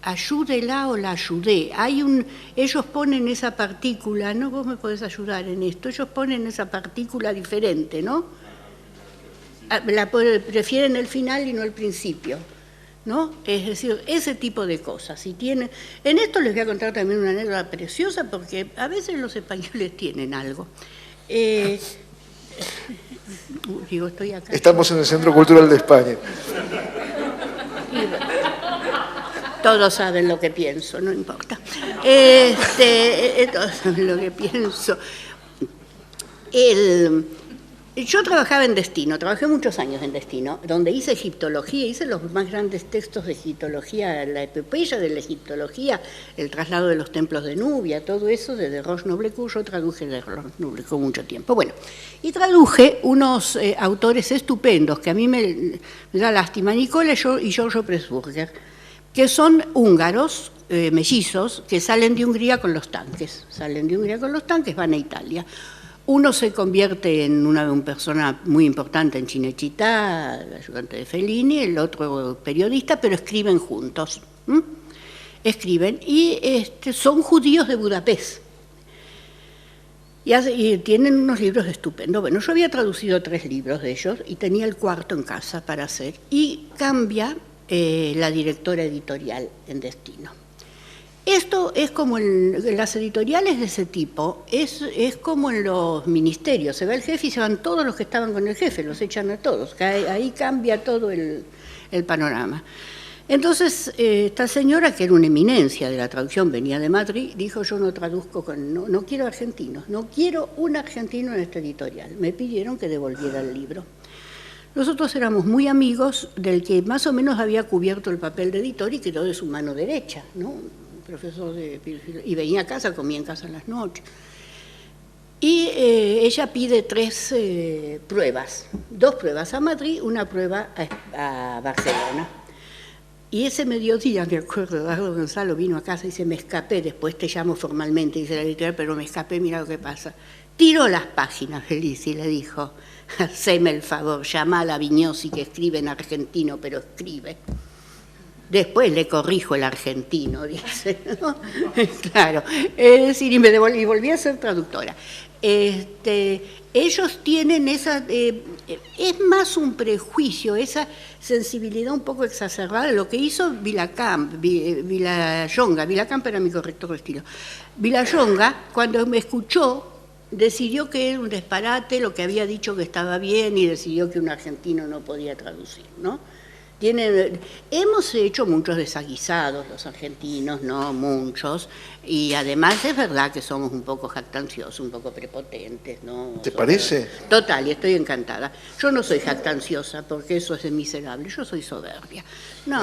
ayúdela o la ayudé. Ellos ponen esa partícula, ¿no? Vos me podés ayudar en esto. Ellos ponen esa partícula diferente, ¿no? Prefieren el final y no el principio. ¿No? Es decir, ese tipo de cosas. En esto les voy a contar también una anécdota preciosa, porque a veces los españoles tienen algo. Estoy acá. Estamos en el Centro Cultural de España. Todos saben lo que pienso, no importa. Todos saben lo que pienso. Yo trabajaba en Destino, trabajé muchos años en Destino, donde hice egiptología, hice los más grandes textos de egiptología, la epopeya de la egiptología, el traslado de los templos de Nubia, todo eso de Roche-Noblecourt. Yo traduje de Roche-Noblecourt mucho tiempo. Bueno, y traduje unos autores estupendos que a mí me da lástima, Nicola y Giorgio Pressburger, que son húngaros, mellizos, que salen de Hungría con los tanques. Salen de Hungría con los tanques, van a Italia. Uno se convierte en una persona muy importante en Cinecittà, ayudante de Fellini, el otro periodista, pero escriben juntos. Escriben y son judíos de Budapest. Y tienen unos libros estupendos. Bueno, yo había traducido 3 libros de ellos y tenía el 4º en casa para hacer. Y cambia la directora editorial en Destino. Esto es como en las editoriales de ese tipo, es como en los ministerios, se va el jefe y se van todos los que estaban con el jefe, los echan a todos, ahí cambia todo el panorama. Entonces, esta señora, que era una eminencia de la traducción, venía de Madrid, dijo: yo no traduzco, no quiero argentinos, no quiero un argentino en esta editorial. Me pidieron que devolviera el libro. Nosotros éramos muy amigos del que más o menos había cubierto el papel de editor y quedó de su mano derecha, ¿no? Profesor y venía a casa, comía en casa en las noches. Y ella pide 3 pruebas, 2 pruebas a Madrid, una prueba a Barcelona. Y ese mediodía, me acuerdo, Eduardo Gonzalo vino a casa y dice: me escapé, después te llamo formalmente, dice la editorial, pero me escapé, mira lo que pasa. Tiró las páginas, feliz, y le dijo: haceme el favor, llama a la Vignosi, que escribe en argentino, pero escribe. Después le corrijo el argentino, dice, ¿no? Claro, es decir, y volví a ser traductora. Ellos tienen esa, es más un prejuicio, esa sensibilidad un poco exacerbada de lo que hizo Vilacamp, Vilacamp era mi corrector de estilo. Vilallonga, cuando me escuchó, decidió que era un disparate lo que había dicho, que estaba bien, y decidió que un argentino no podía traducir, ¿no? Hemos hecho muchos desaguisados los argentinos, no muchos, y además es verdad que somos un poco jactanciosos, un poco prepotentes, ¿no? ¿Te parece? Total, y estoy encantada. Yo no soy jactanciosa porque eso es de miserable, yo soy soberbia. No,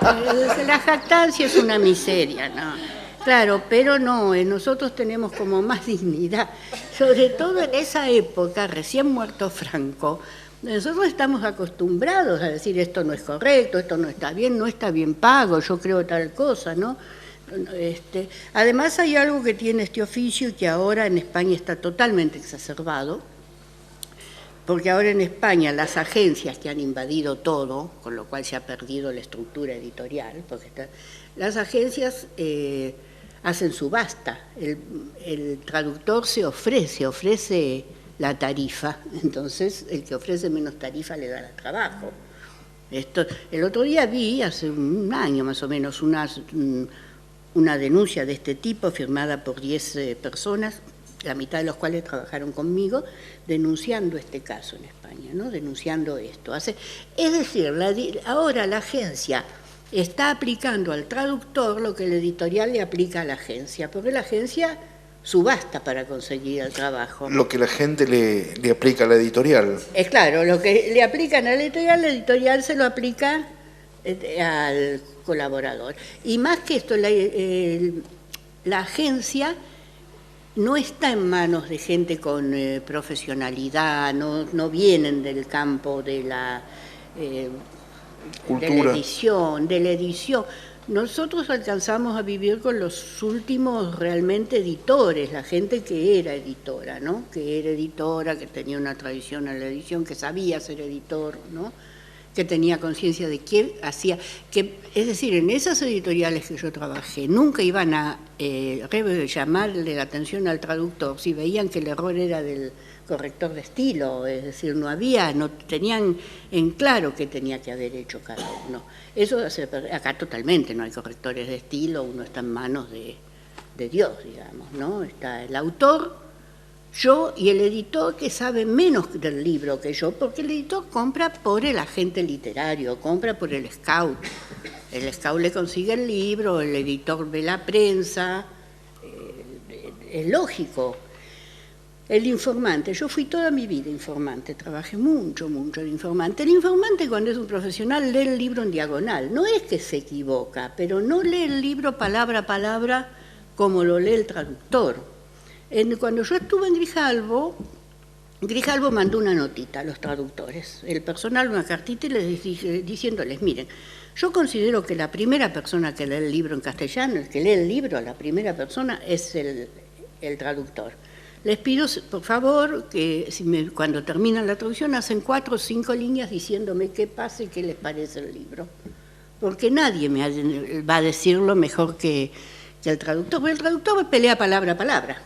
la jactancia es una miseria, ¿no? Claro, pero no, nosotros tenemos como más dignidad, sobre todo en esa época, recién muerto Franco. Nosotros estamos acostumbrados a decir: esto no es correcto, esto no está bien pago, yo creo tal cosa, ¿no? Además hay algo que tiene este oficio y que ahora en España está totalmente exacerbado, porque ahora en España las agencias que han invadido todo, con lo cual se ha perdido la estructura editorial, porque las agencias hacen subasta, el traductor se ofrece la tarifa, entonces el que ofrece menos tarifa le da el trabajo. El otro día vi, hace un año más o menos, una denuncia de este tipo firmada por 10 personas, la mitad de los cuales trabajaron conmigo, denunciando este caso en España, ¿no? Denunciando esto. Es decir, ahora la agencia está aplicando al traductor lo que el editorial le aplica a la agencia, porque la agencia subasta para conseguir el trabajo. Lo que la gente le aplica a la editorial. Es claro, lo que le aplican a la editorial se lo aplica al colaborador. Y más que esto, la agencia no está en manos de gente con profesionalidad, no vienen del campo de la edición, Nosotros alcanzamos a vivir con los últimos realmente editores, la gente que era editora, ¿no? Que era editora, que tenía una tradición a la edición, que sabía ser editor, ¿no? Que tenía conciencia de qué hacía. Es decir, en esas editoriales que yo trabajé, nunca iban a llamarle la atención al traductor si veían que el error era del corrector de estilo, es decir, no tenían en claro qué tenía que haber hecho cada uno. Eso acá totalmente no hay correctores de estilo, uno está en manos de Dios, digamos, ¿no? Está el autor, yo y el editor, que sabe menos del libro que yo, porque el editor compra por el agente literario, compra por el scout. El scout le consigue el libro, el editor ve la prensa, es lógico. El informante, yo fui toda mi vida informante, trabajé mucho de informante. El informante, cuando es un profesional, lee el libro en diagonal. No es que se equivoca, pero no lee el libro palabra a palabra como lo lee el traductor. Cuando yo estuve en Grijalbo mandó una notita a los traductores, el personal una cartita y les diciéndoles, miren, yo considero que la primera persona que lee el libro en castellano, el que lee el libro, la primera persona es el traductor. Les pido, por favor, que cuando terminan la traducción hacen 4 o 5 líneas diciéndome qué pasa y qué les parece el libro. Porque nadie me va a decirlo mejor que el traductor, porque el traductor pelea palabra a palabra.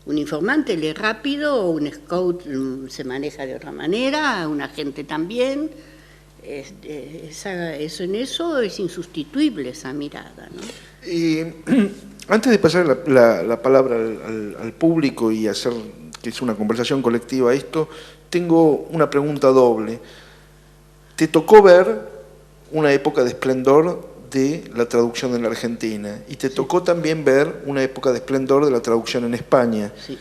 Un informante lee rápido, un scout se maneja de otra manera, un agente también. En eso es insustituible esa mirada, ¿no? Antes de pasar la palabra al público y hacer que es una conversación colectiva esto, tengo una pregunta doble. ¿Te tocó ver una época de esplendor de la traducción en la Argentina? Y te tocó también ver una época de esplendor de la traducción en España. Sí.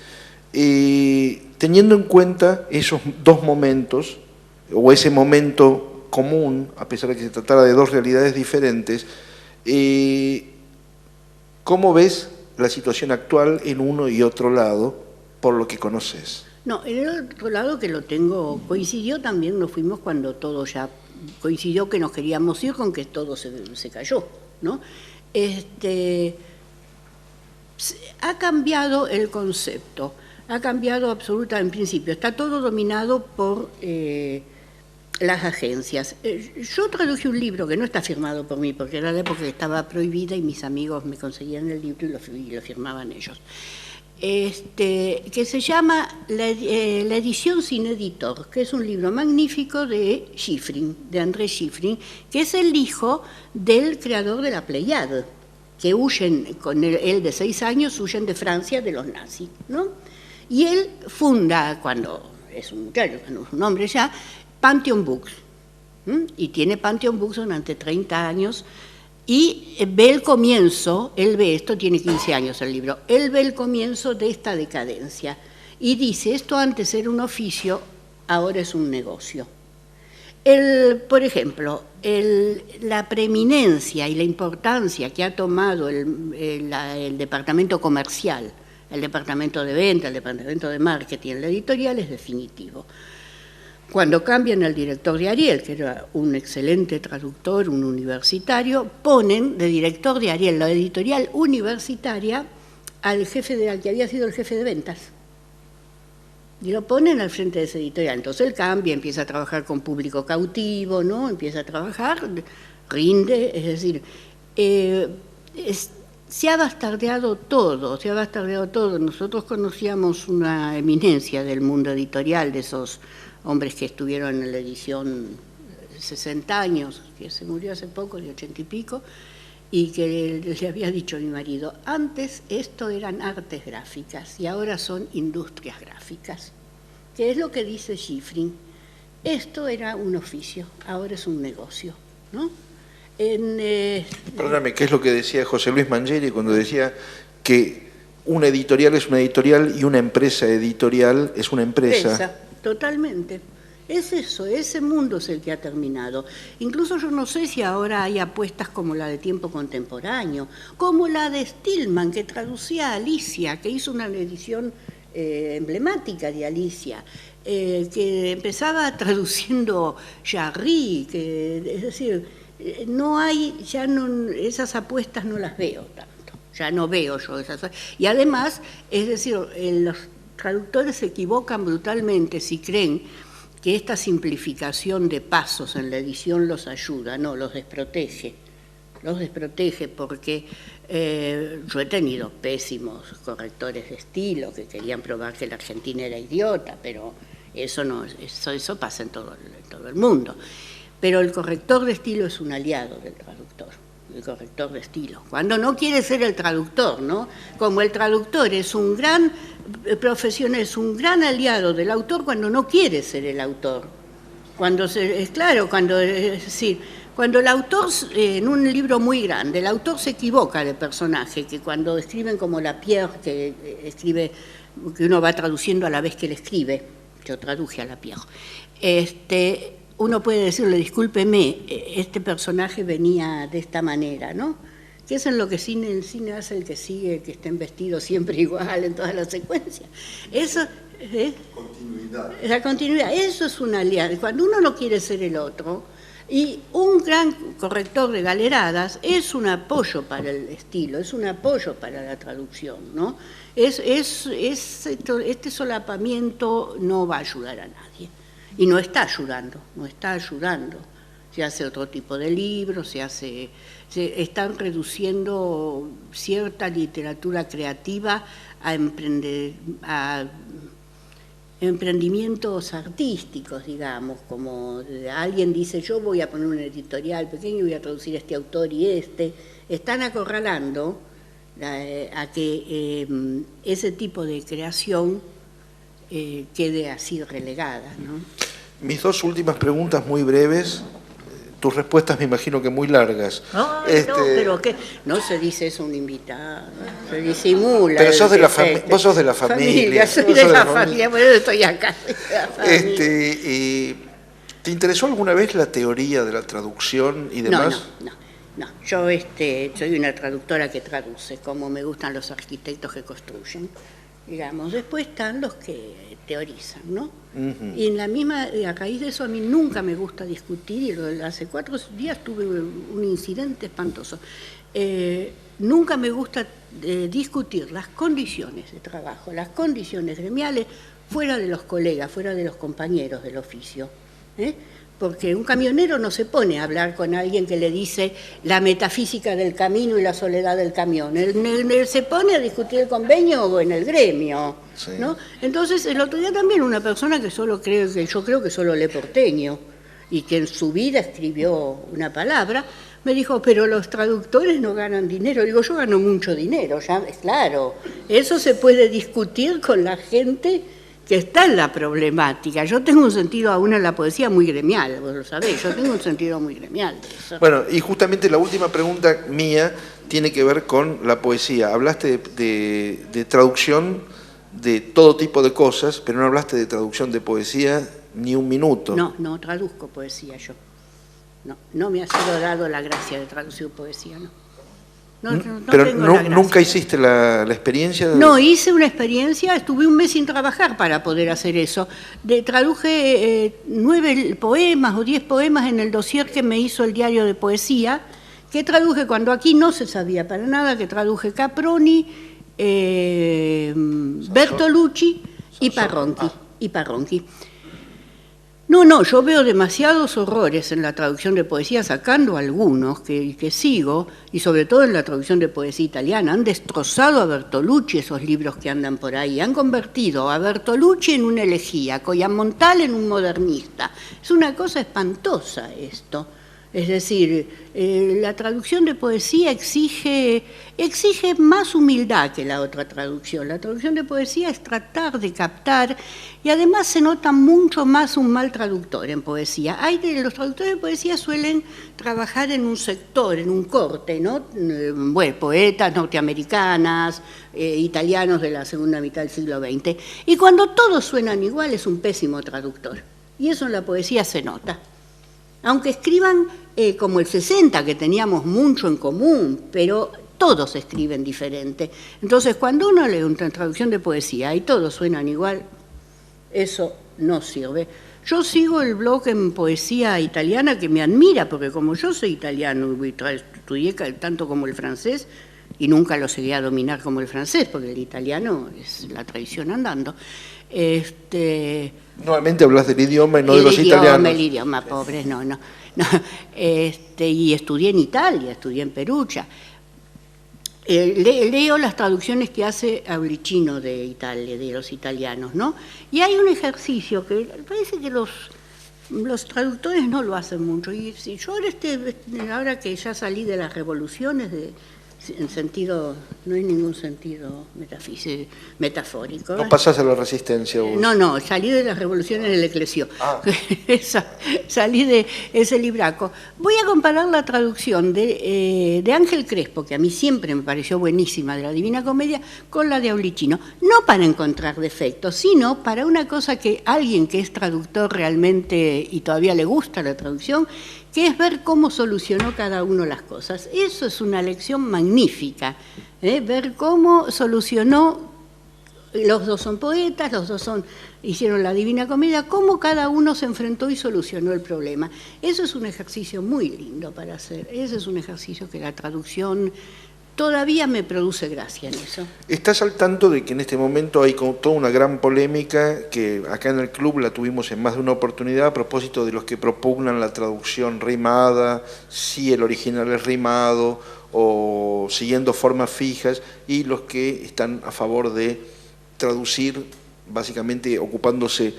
Teniendo en cuenta esos dos momentos, o ese momento común, a pesar de que se tratara de dos realidades diferentes, ¿cómo ves la situación actual en uno y otro lado, por lo que conoces? No, en el otro lado que lo tengo, coincidió también, nos fuimos cuando todo ya, coincidió que nos queríamos ir con que todo se cayó, ¿no? Ha cambiado el concepto, ha cambiado absolutamente, en principio, está todo dominado por las agencias. Yo traduje un libro que no está firmado por mí, porque era la época que estaba prohibida y mis amigos me conseguían el libro y lo firmaban ellos, que se llama La edición sin editor, que es un libro magnífico de Schifrin, de André Schifrin, que es el hijo del creador de la Pléiade, que huyen, con él de 6 años, huyen de Francia de los nazis, ¿no? Y él funda, cuando es un muchacho, cuando es un hombre ya, Pantheon Books, y tiene Pantheon Books durante 30 años, y ve el comienzo, él ve, esto tiene 15 años el libro, él ve el comienzo de esta decadencia, y dice, esto antes era un oficio, ahora es un negocio. Por ejemplo, la preeminencia y la importancia que ha tomado el departamento comercial, el departamento de venta, el departamento de marketing, la editorial es definitivo. Cuando cambian al director de Ariel, que era un excelente traductor, un universitario, ponen de director de Ariel, la editorial universitaria, al que había sido el jefe de ventas. Y lo ponen al frente de esa editorial. Entonces él cambia, empieza a trabajar con público cautivo, ¿no? Empieza a trabajar, rinde, es decir, se ha bastardeado todo, Nosotros conocíamos una eminencia del mundo editorial, de esos hombres que estuvieron en la edición 60 años, que se murió hace poco, de 80 y pico, y que le había dicho a mi marido, antes esto eran artes gráficas y ahora son industrias gráficas, que es lo que dice Schifrin. Esto era un oficio, ahora es un negocio, ¿no? Perdóname, ¿qué es lo que decía José Luis Mangieri cuando decía que una editorial es una editorial y una empresa editorial es una empresa? Totalmente. Es eso, ese mundo es el que ha terminado. Incluso yo no sé si ahora hay apuestas como la de Tiempo Contemporáneo, como la de Stillman, que traducía a Alicia, que hizo una edición emblemática de Alicia, que empezaba traduciendo Jarry, es decir, no hay, esas apuestas no las veo tanto, ya no veo yo esas. Y además, es decir, los traductores se equivocan brutalmente si creen que esta simplificación de pasos en la edición los ayuda, no, los desprotege porque yo he tenido pésimos correctores de estilo que querían probar que la Argentina era idiota, pero eso pasa en todo el mundo. Pero el corrector de estilo es un aliado del traductor, el corrector de estilo, cuando no quiere ser el traductor, ¿no? Como el traductor es un gran profesional, es un gran aliado del autor cuando no quiere ser el autor. Es decir, Cuando el autor, en un libro muy grande, el autor se equivoca de personaje, que cuando escriben como Lapierre, que escribe, que uno va traduciendo a la vez que le escribe, yo traduje a Lapierre, uno puede decirle, discúlpeme, este personaje venía de esta manera, ¿no? Que es en lo que el cine hace el que sigue, que estén vestidos siempre igual en todas las secuencias. Eso, continuidad. La continuidad, eso es una alianza. Cuando uno no quiere ser el otro, y un gran corrector de galeradas es un apoyo para el estilo, es un apoyo para la traducción, ¿no? Este solapamiento no va a ayudar a nadie. Y no está ayudando. Se hace otro tipo de libros, se están reduciendo cierta literatura creativa a emprendimientos artísticos, digamos, como alguien dice, yo voy a poner un editorial pequeño y voy a traducir este autor y están acorralando a que ese tipo de creación quede así relegada, ¿no? Mis dos últimas preguntas muy breves, tus respuestas me imagino que muy largas. No, pero ¿qué? No se dice eso a un invitado, se disimula. Pero vos sos de la familia. Soy de la familia, por eso estoy acá. ¿Te interesó alguna vez la teoría de la traducción y demás? No. Yo soy una traductora que traduce, como me gustan los arquitectos que construyen. Digamos, después están los que teorizan, ¿no? Y a raíz de eso a mí nunca me gusta discutir, y hace 4 días tuve un incidente espantoso. Nunca me gusta discutir las condiciones de trabajo, las condiciones gremiales, fuera de los colegas, fuera de los compañeros del oficio, porque un camionero no se pone a hablar con alguien que le dice la metafísica del camino y la soledad del camión. Él se pone a discutir el convenio o en el gremio, sí, ¿no? Entonces, el otro día también una persona que yo creo que solo lee porteño y que en su vida escribió una palabra, me dijo, pero los traductores no ganan dinero. Digo, yo gano mucho dinero, ya es claro. Eso se puede discutir con la gente que está en la problemática. Yo tengo un sentido aún en la poesía muy gremial, vos lo sabés, yo tengo un sentido muy gremial de eso. Bueno, y justamente la última pregunta mía tiene que ver con la poesía. Hablaste de traducción de todo tipo de cosas, pero no hablaste de traducción de poesía ni un minuto. No traduzco poesía yo. No me ha sido dado la gracia de traducir poesía, ¿no? Pero nunca hiciste la experiencia. No, hice una experiencia, estuve un mes sin trabajar para poder hacer eso. Traduje 9 poemas o 10 poemas en el dossier que me hizo el Diario de Poesía, que traduje cuando aquí no se sabía para nada, que traduje Caproni, Bertolucci y Parronchi. No, yo veo demasiados horrores en la traducción de poesía, sacando algunos que sigo, y sobre todo en la traducción de poesía italiana. Han destrozado a Bertolucci esos libros que andan por ahí, han convertido a Bertolucci en una elegía, Coyamontal en un modernista. Es una cosa espantosa esto. Es decir, la traducción de poesía exige más humildad que la otra traducción. La traducción de poesía es tratar de captar, y además se nota mucho más un mal traductor en poesía. Los traductores de poesía suelen trabajar en un sector, en un corte, ¿no? Bueno, poetas norteamericanas, italianos de la segunda mitad del siglo XX. Y cuando todos suenan igual es un pésimo traductor. Y eso en la poesía se nota. Aunque escriban como el 60, que teníamos mucho en común, pero todos escriben diferente. Entonces, cuando uno lee una traducción de poesía y todos suenan igual, eso no sirve. Yo sigo el blog en poesía italiana que me admira, porque como yo soy italiano y estudié tanto como el francés, y nunca lo llegué a dominar como el francés, porque el italiano es la tradición andando. Nuevamente hablas del idioma y no de los italianos. El idioma, pobres, no. Y estudié en Italia, estudié en Perugia. Leo las traducciones que hace Auricino de Italia, de los italianos, ¿no? Y hay un ejercicio que parece que los traductores no lo hacen mucho. Y si yo ahora que ya salí de las revoluciones en sentido, no hay ningún sentido metafórico. No pasás a la resistencia vos. No, salí de las revoluciones del Eclesio. Salí de ese libraco. Voy a comparar la traducción de Ángel Crespo, que a mí siempre me pareció buenísima, de la Divina Comedia, con la de Aulichino. No para encontrar defectos, sino para una cosa que alguien que es traductor realmente y todavía le gusta la traducción, que es ver cómo solucionó cada uno las cosas. Eso es una lección magnífica, ver cómo solucionó, los dos son poetas, los dos hicieron la Divina Comedia, cómo cada uno se enfrentó y solucionó el problema. Eso es un ejercicio muy lindo para hacer, ese es un ejercicio que la traducción todavía me produce gracia en eso. ¿Estás al tanto de que en este momento hay toda una gran polémica, que acá en el club la tuvimos en más de una oportunidad, a propósito de los que propugnan la traducción rimada, si el original es rimado o siguiendo formas fijas, y los que están a favor de traducir, básicamente ocupándose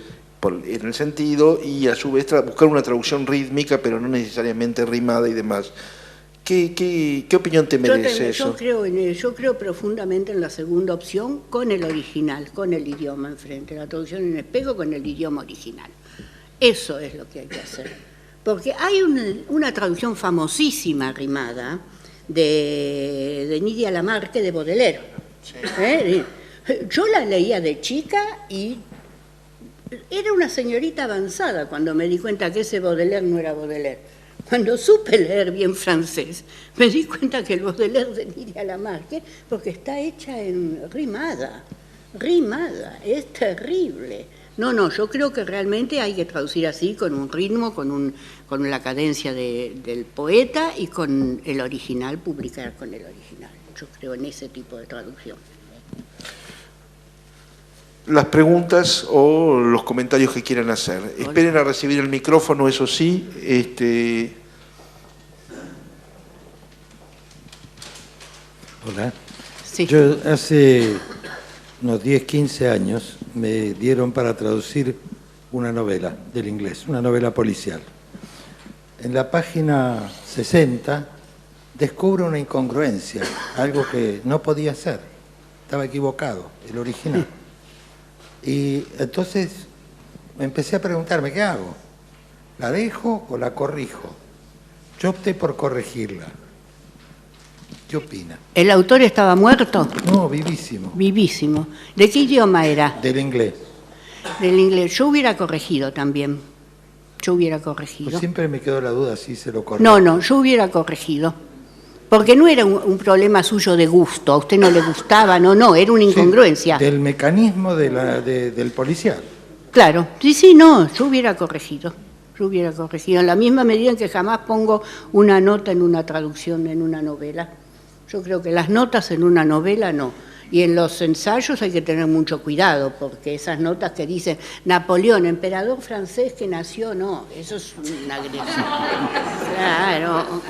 en el sentido y a su vez buscar una traducción rítmica, pero no necesariamente rimada y demás? ¿Qué opinión te merece eso? Yo creo profundamente en la segunda opción, con el original, con el idioma enfrente, la traducción en espejo con el idioma original. Eso es lo que hay que hacer. Porque hay una traducción famosísima rimada de Nydia Lamarque de Baudelaire. Sí. Yo la leía de chica y era una señorita avanzada cuando me di cuenta que ese Baudelaire no era Baudelaire. Cuando supe leer bien francés, me di cuenta que el Baudelaire de Nydia Lamarque, porque está hecha en rimada, es terrible. No, yo creo que realmente hay que traducir así, con un ritmo, con la cadencia del poeta y con el original, publicar con el original. Yo creo en ese tipo de traducción. Las preguntas o los comentarios que quieran hacer. Esperen a recibir el micrófono, eso sí. Hola. Sí. Yo hace unos 10, 15 años me dieron para traducir una novela del inglés, una novela policial. En la página 60 descubro una incongruencia, algo que no podía ser. Estaba equivocado, el original. Y entonces me empecé a preguntarme, ¿qué hago? ¿La dejo o la corrijo? Yo opté por corregirla. ¿Qué opina? ¿El autor estaba muerto? No, vivísimo. Vivísimo. ¿De qué idioma era? Del inglés. Del inglés. Yo hubiera corregido también. Pues siempre me quedó la duda si se lo corrigió. No, yo hubiera corregido. Porque no era un problema suyo de gusto, a usted no le gustaba, no, era una incongruencia. Sí, del mecanismo del policial. Claro, sí, no, yo hubiera corregido, en la misma medida en que jamás pongo una nota en una traducción, en una novela. Yo creo que las notas en una novela no. Y en los ensayos hay que tener mucho cuidado, porque esas notas que dicen Napoleón, emperador francés que nació, no, eso es una agresión. Claro.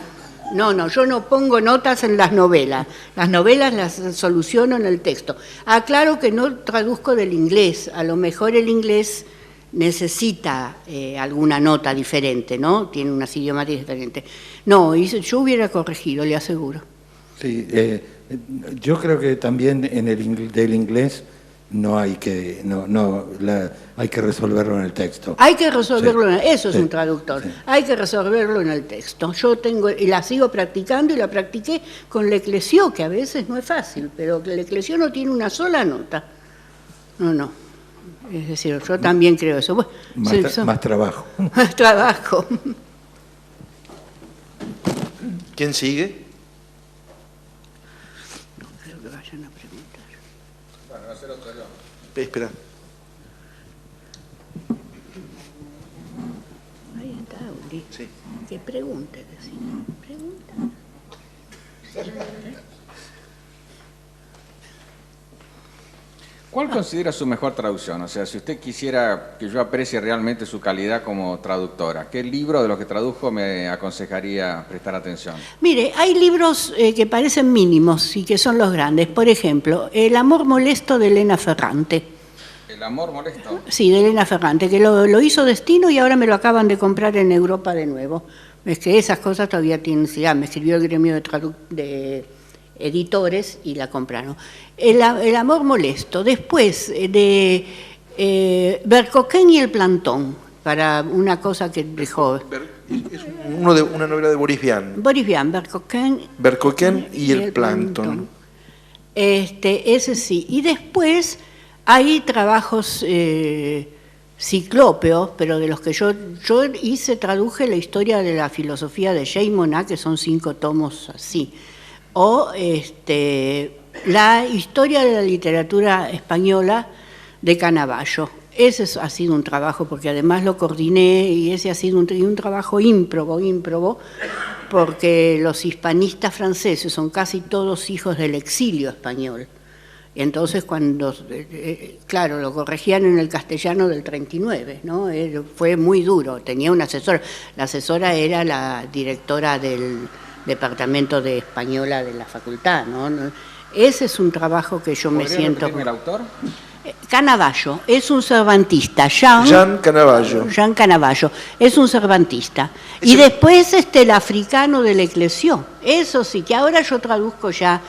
No, yo no pongo notas en las novelas las soluciono en el texto. Aclaro que no traduzco del inglés, a lo mejor el inglés necesita alguna nota diferente, ¿no? Tiene unas idiomáticas diferentes. No, yo hubiera corregido, le aseguro. Sí, yo creo que también del inglés no hay que, hay que resolverlo en el texto. Hay que resolverlo, sí, eso es sí, un traductor, sí. Hay que resolverlo en el texto. Yo tengo, y la sigo practicando y la practiqué con L'Eclesio, que a veces no es fácil, pero L'Eclesio no tiene una sola nota. No. Es decir, yo también creo eso. Bueno, más trabajo. Más trabajo. ¿Quién sigue? No creo que vayan a preguntar. Bueno, va a ser otro yo. Espera. Ahí está, Uli. Sí. Que pregunte, decir. Pregunta. ¿Cuál considera su mejor traducción? O sea, si usted quisiera que yo aprecie realmente su calidad como traductora, ¿qué libro de los que tradujo me aconsejaría prestar atención? Mire, hay libros que parecen mínimos y que son los grandes. Por ejemplo, El amor molesto de Elena Ferrante. ¿El amor molesto? Sí, de Elena Ferrante, que lo hizo Destino y ahora me lo acaban de comprar en Europa de nuevo. Es que esas cosas todavía tienen, me escribió el gremio de editores y la compraron. El amor molesto. Después de Bercoquén y el plantón, para una cosa que dejó... Es una novela de Boris Vian. Boris Vian, Bercoquén y el plancton. Ese sí. Y después hay trabajos ciclópeos, pero de los que yo traduje la historia de la filosofía de Jacques Monod, que son 5 tomos así. O la historia de la literatura española de Canavallo. Ese ha sido un trabajo, porque además lo coordiné, y ese ha sido un trabajo ímprobo, porque los hispanistas franceses son casi todos hijos del exilio español. Entonces, cuando, claro, lo corregían en el castellano del 39, ¿no? Fue muy duro. Tenía una asesora. La asesora era la directora del departamento de española de la facultad, ¿no? Ese es un trabajo que yo me siento... ¿Podría repetirme el autor? Canavallo, es un cervantista. Jean Canavallo, es un cervantista. Y después el africano del Eclesión. Eso sí, que ahora yo traduzco ya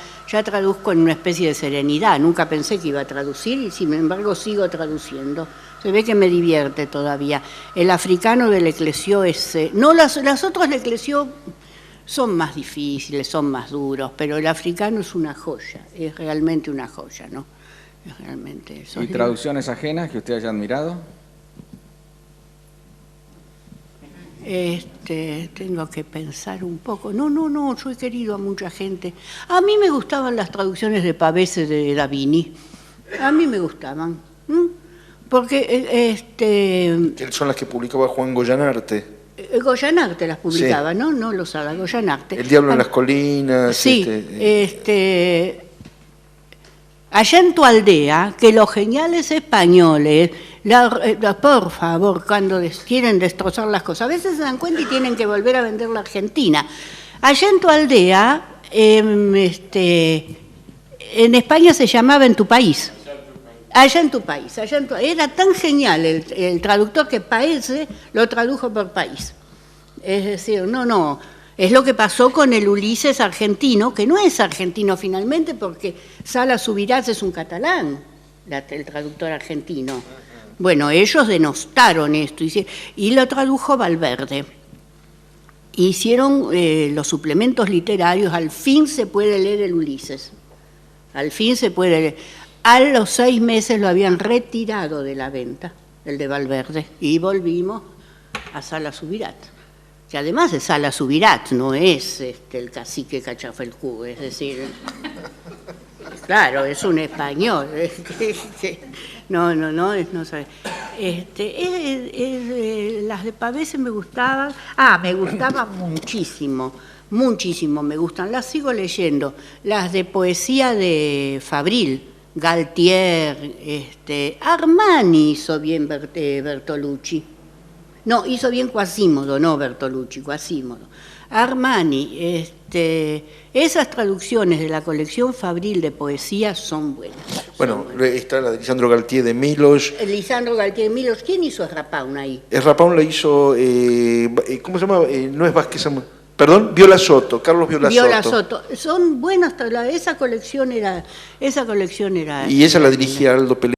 traduzco en una especie de serenidad. Nunca pensé que iba a traducir y sin embargo sigo traduciendo. Se ve que me divierte todavía. El africano del Eclesión es... no, las otras del Eclesión son más difíciles, son más duros, pero el africano es una joya, es realmente una joya, ¿no? Realmente eso. ¿Y traducciones ajenas que usted haya admirado? Tengo que pensar un poco. No, yo he querido a mucha gente. A mí me gustaban las traducciones de Pavese de Davini. A mí me gustaban. Porque... son las que publicaba Juan Goyanarte. Goyanarte las publicaba, sí. No Losada, Goyanarte. El diablo en las colinas. Sí, allá en tu aldea, que los geniales españoles, por favor, cuando quieren destrozar las cosas, a veces se dan cuenta y tienen que volver a vender la Argentina. Allá en tu aldea, en España se llamaba En tu país. Allá en tu país. Era tan genial el traductor que Paese lo tradujo por país. Es decir, no. Es lo que pasó con el Ulises argentino, que no es argentino finalmente, porque Salas Subirats es un catalán, el traductor argentino. Bueno, ellos denostaron esto y lo tradujo Valverde. Hicieron los suplementos literarios, al fin se puede leer el Ulises. Al fin se puede leer. A los 6 meses lo habían retirado de la venta, el de Valverde, y volvimos a Salas Subirats. Que además de Salas Subirats, no es el cacique Cachafelcú, es decir, claro, es un español. No sabe. Las de Pavese me gustaban, me gustaban muchísimo me gustan, las sigo leyendo. Las de poesía de Fabril, Galtier, Armani hizo bien Bertolucci. No, hizo bien Quasimodo, no Bertolucci, Quasimodo. Armani, esas traducciones de la colección Fabril de poesía son buenas. Bueno, está la de Lisandro Galtier de Milos. Lisandro Galtier de Milos, ¿quién hizo Esrapaun ahí? Esrapaun la hizo, ¿cómo se llama? No es Vázquez, perdón, Viola Soto, Carlos Viola Soto. Son buenas, esa colección era... Y esa la dirigía Aldo Pelé.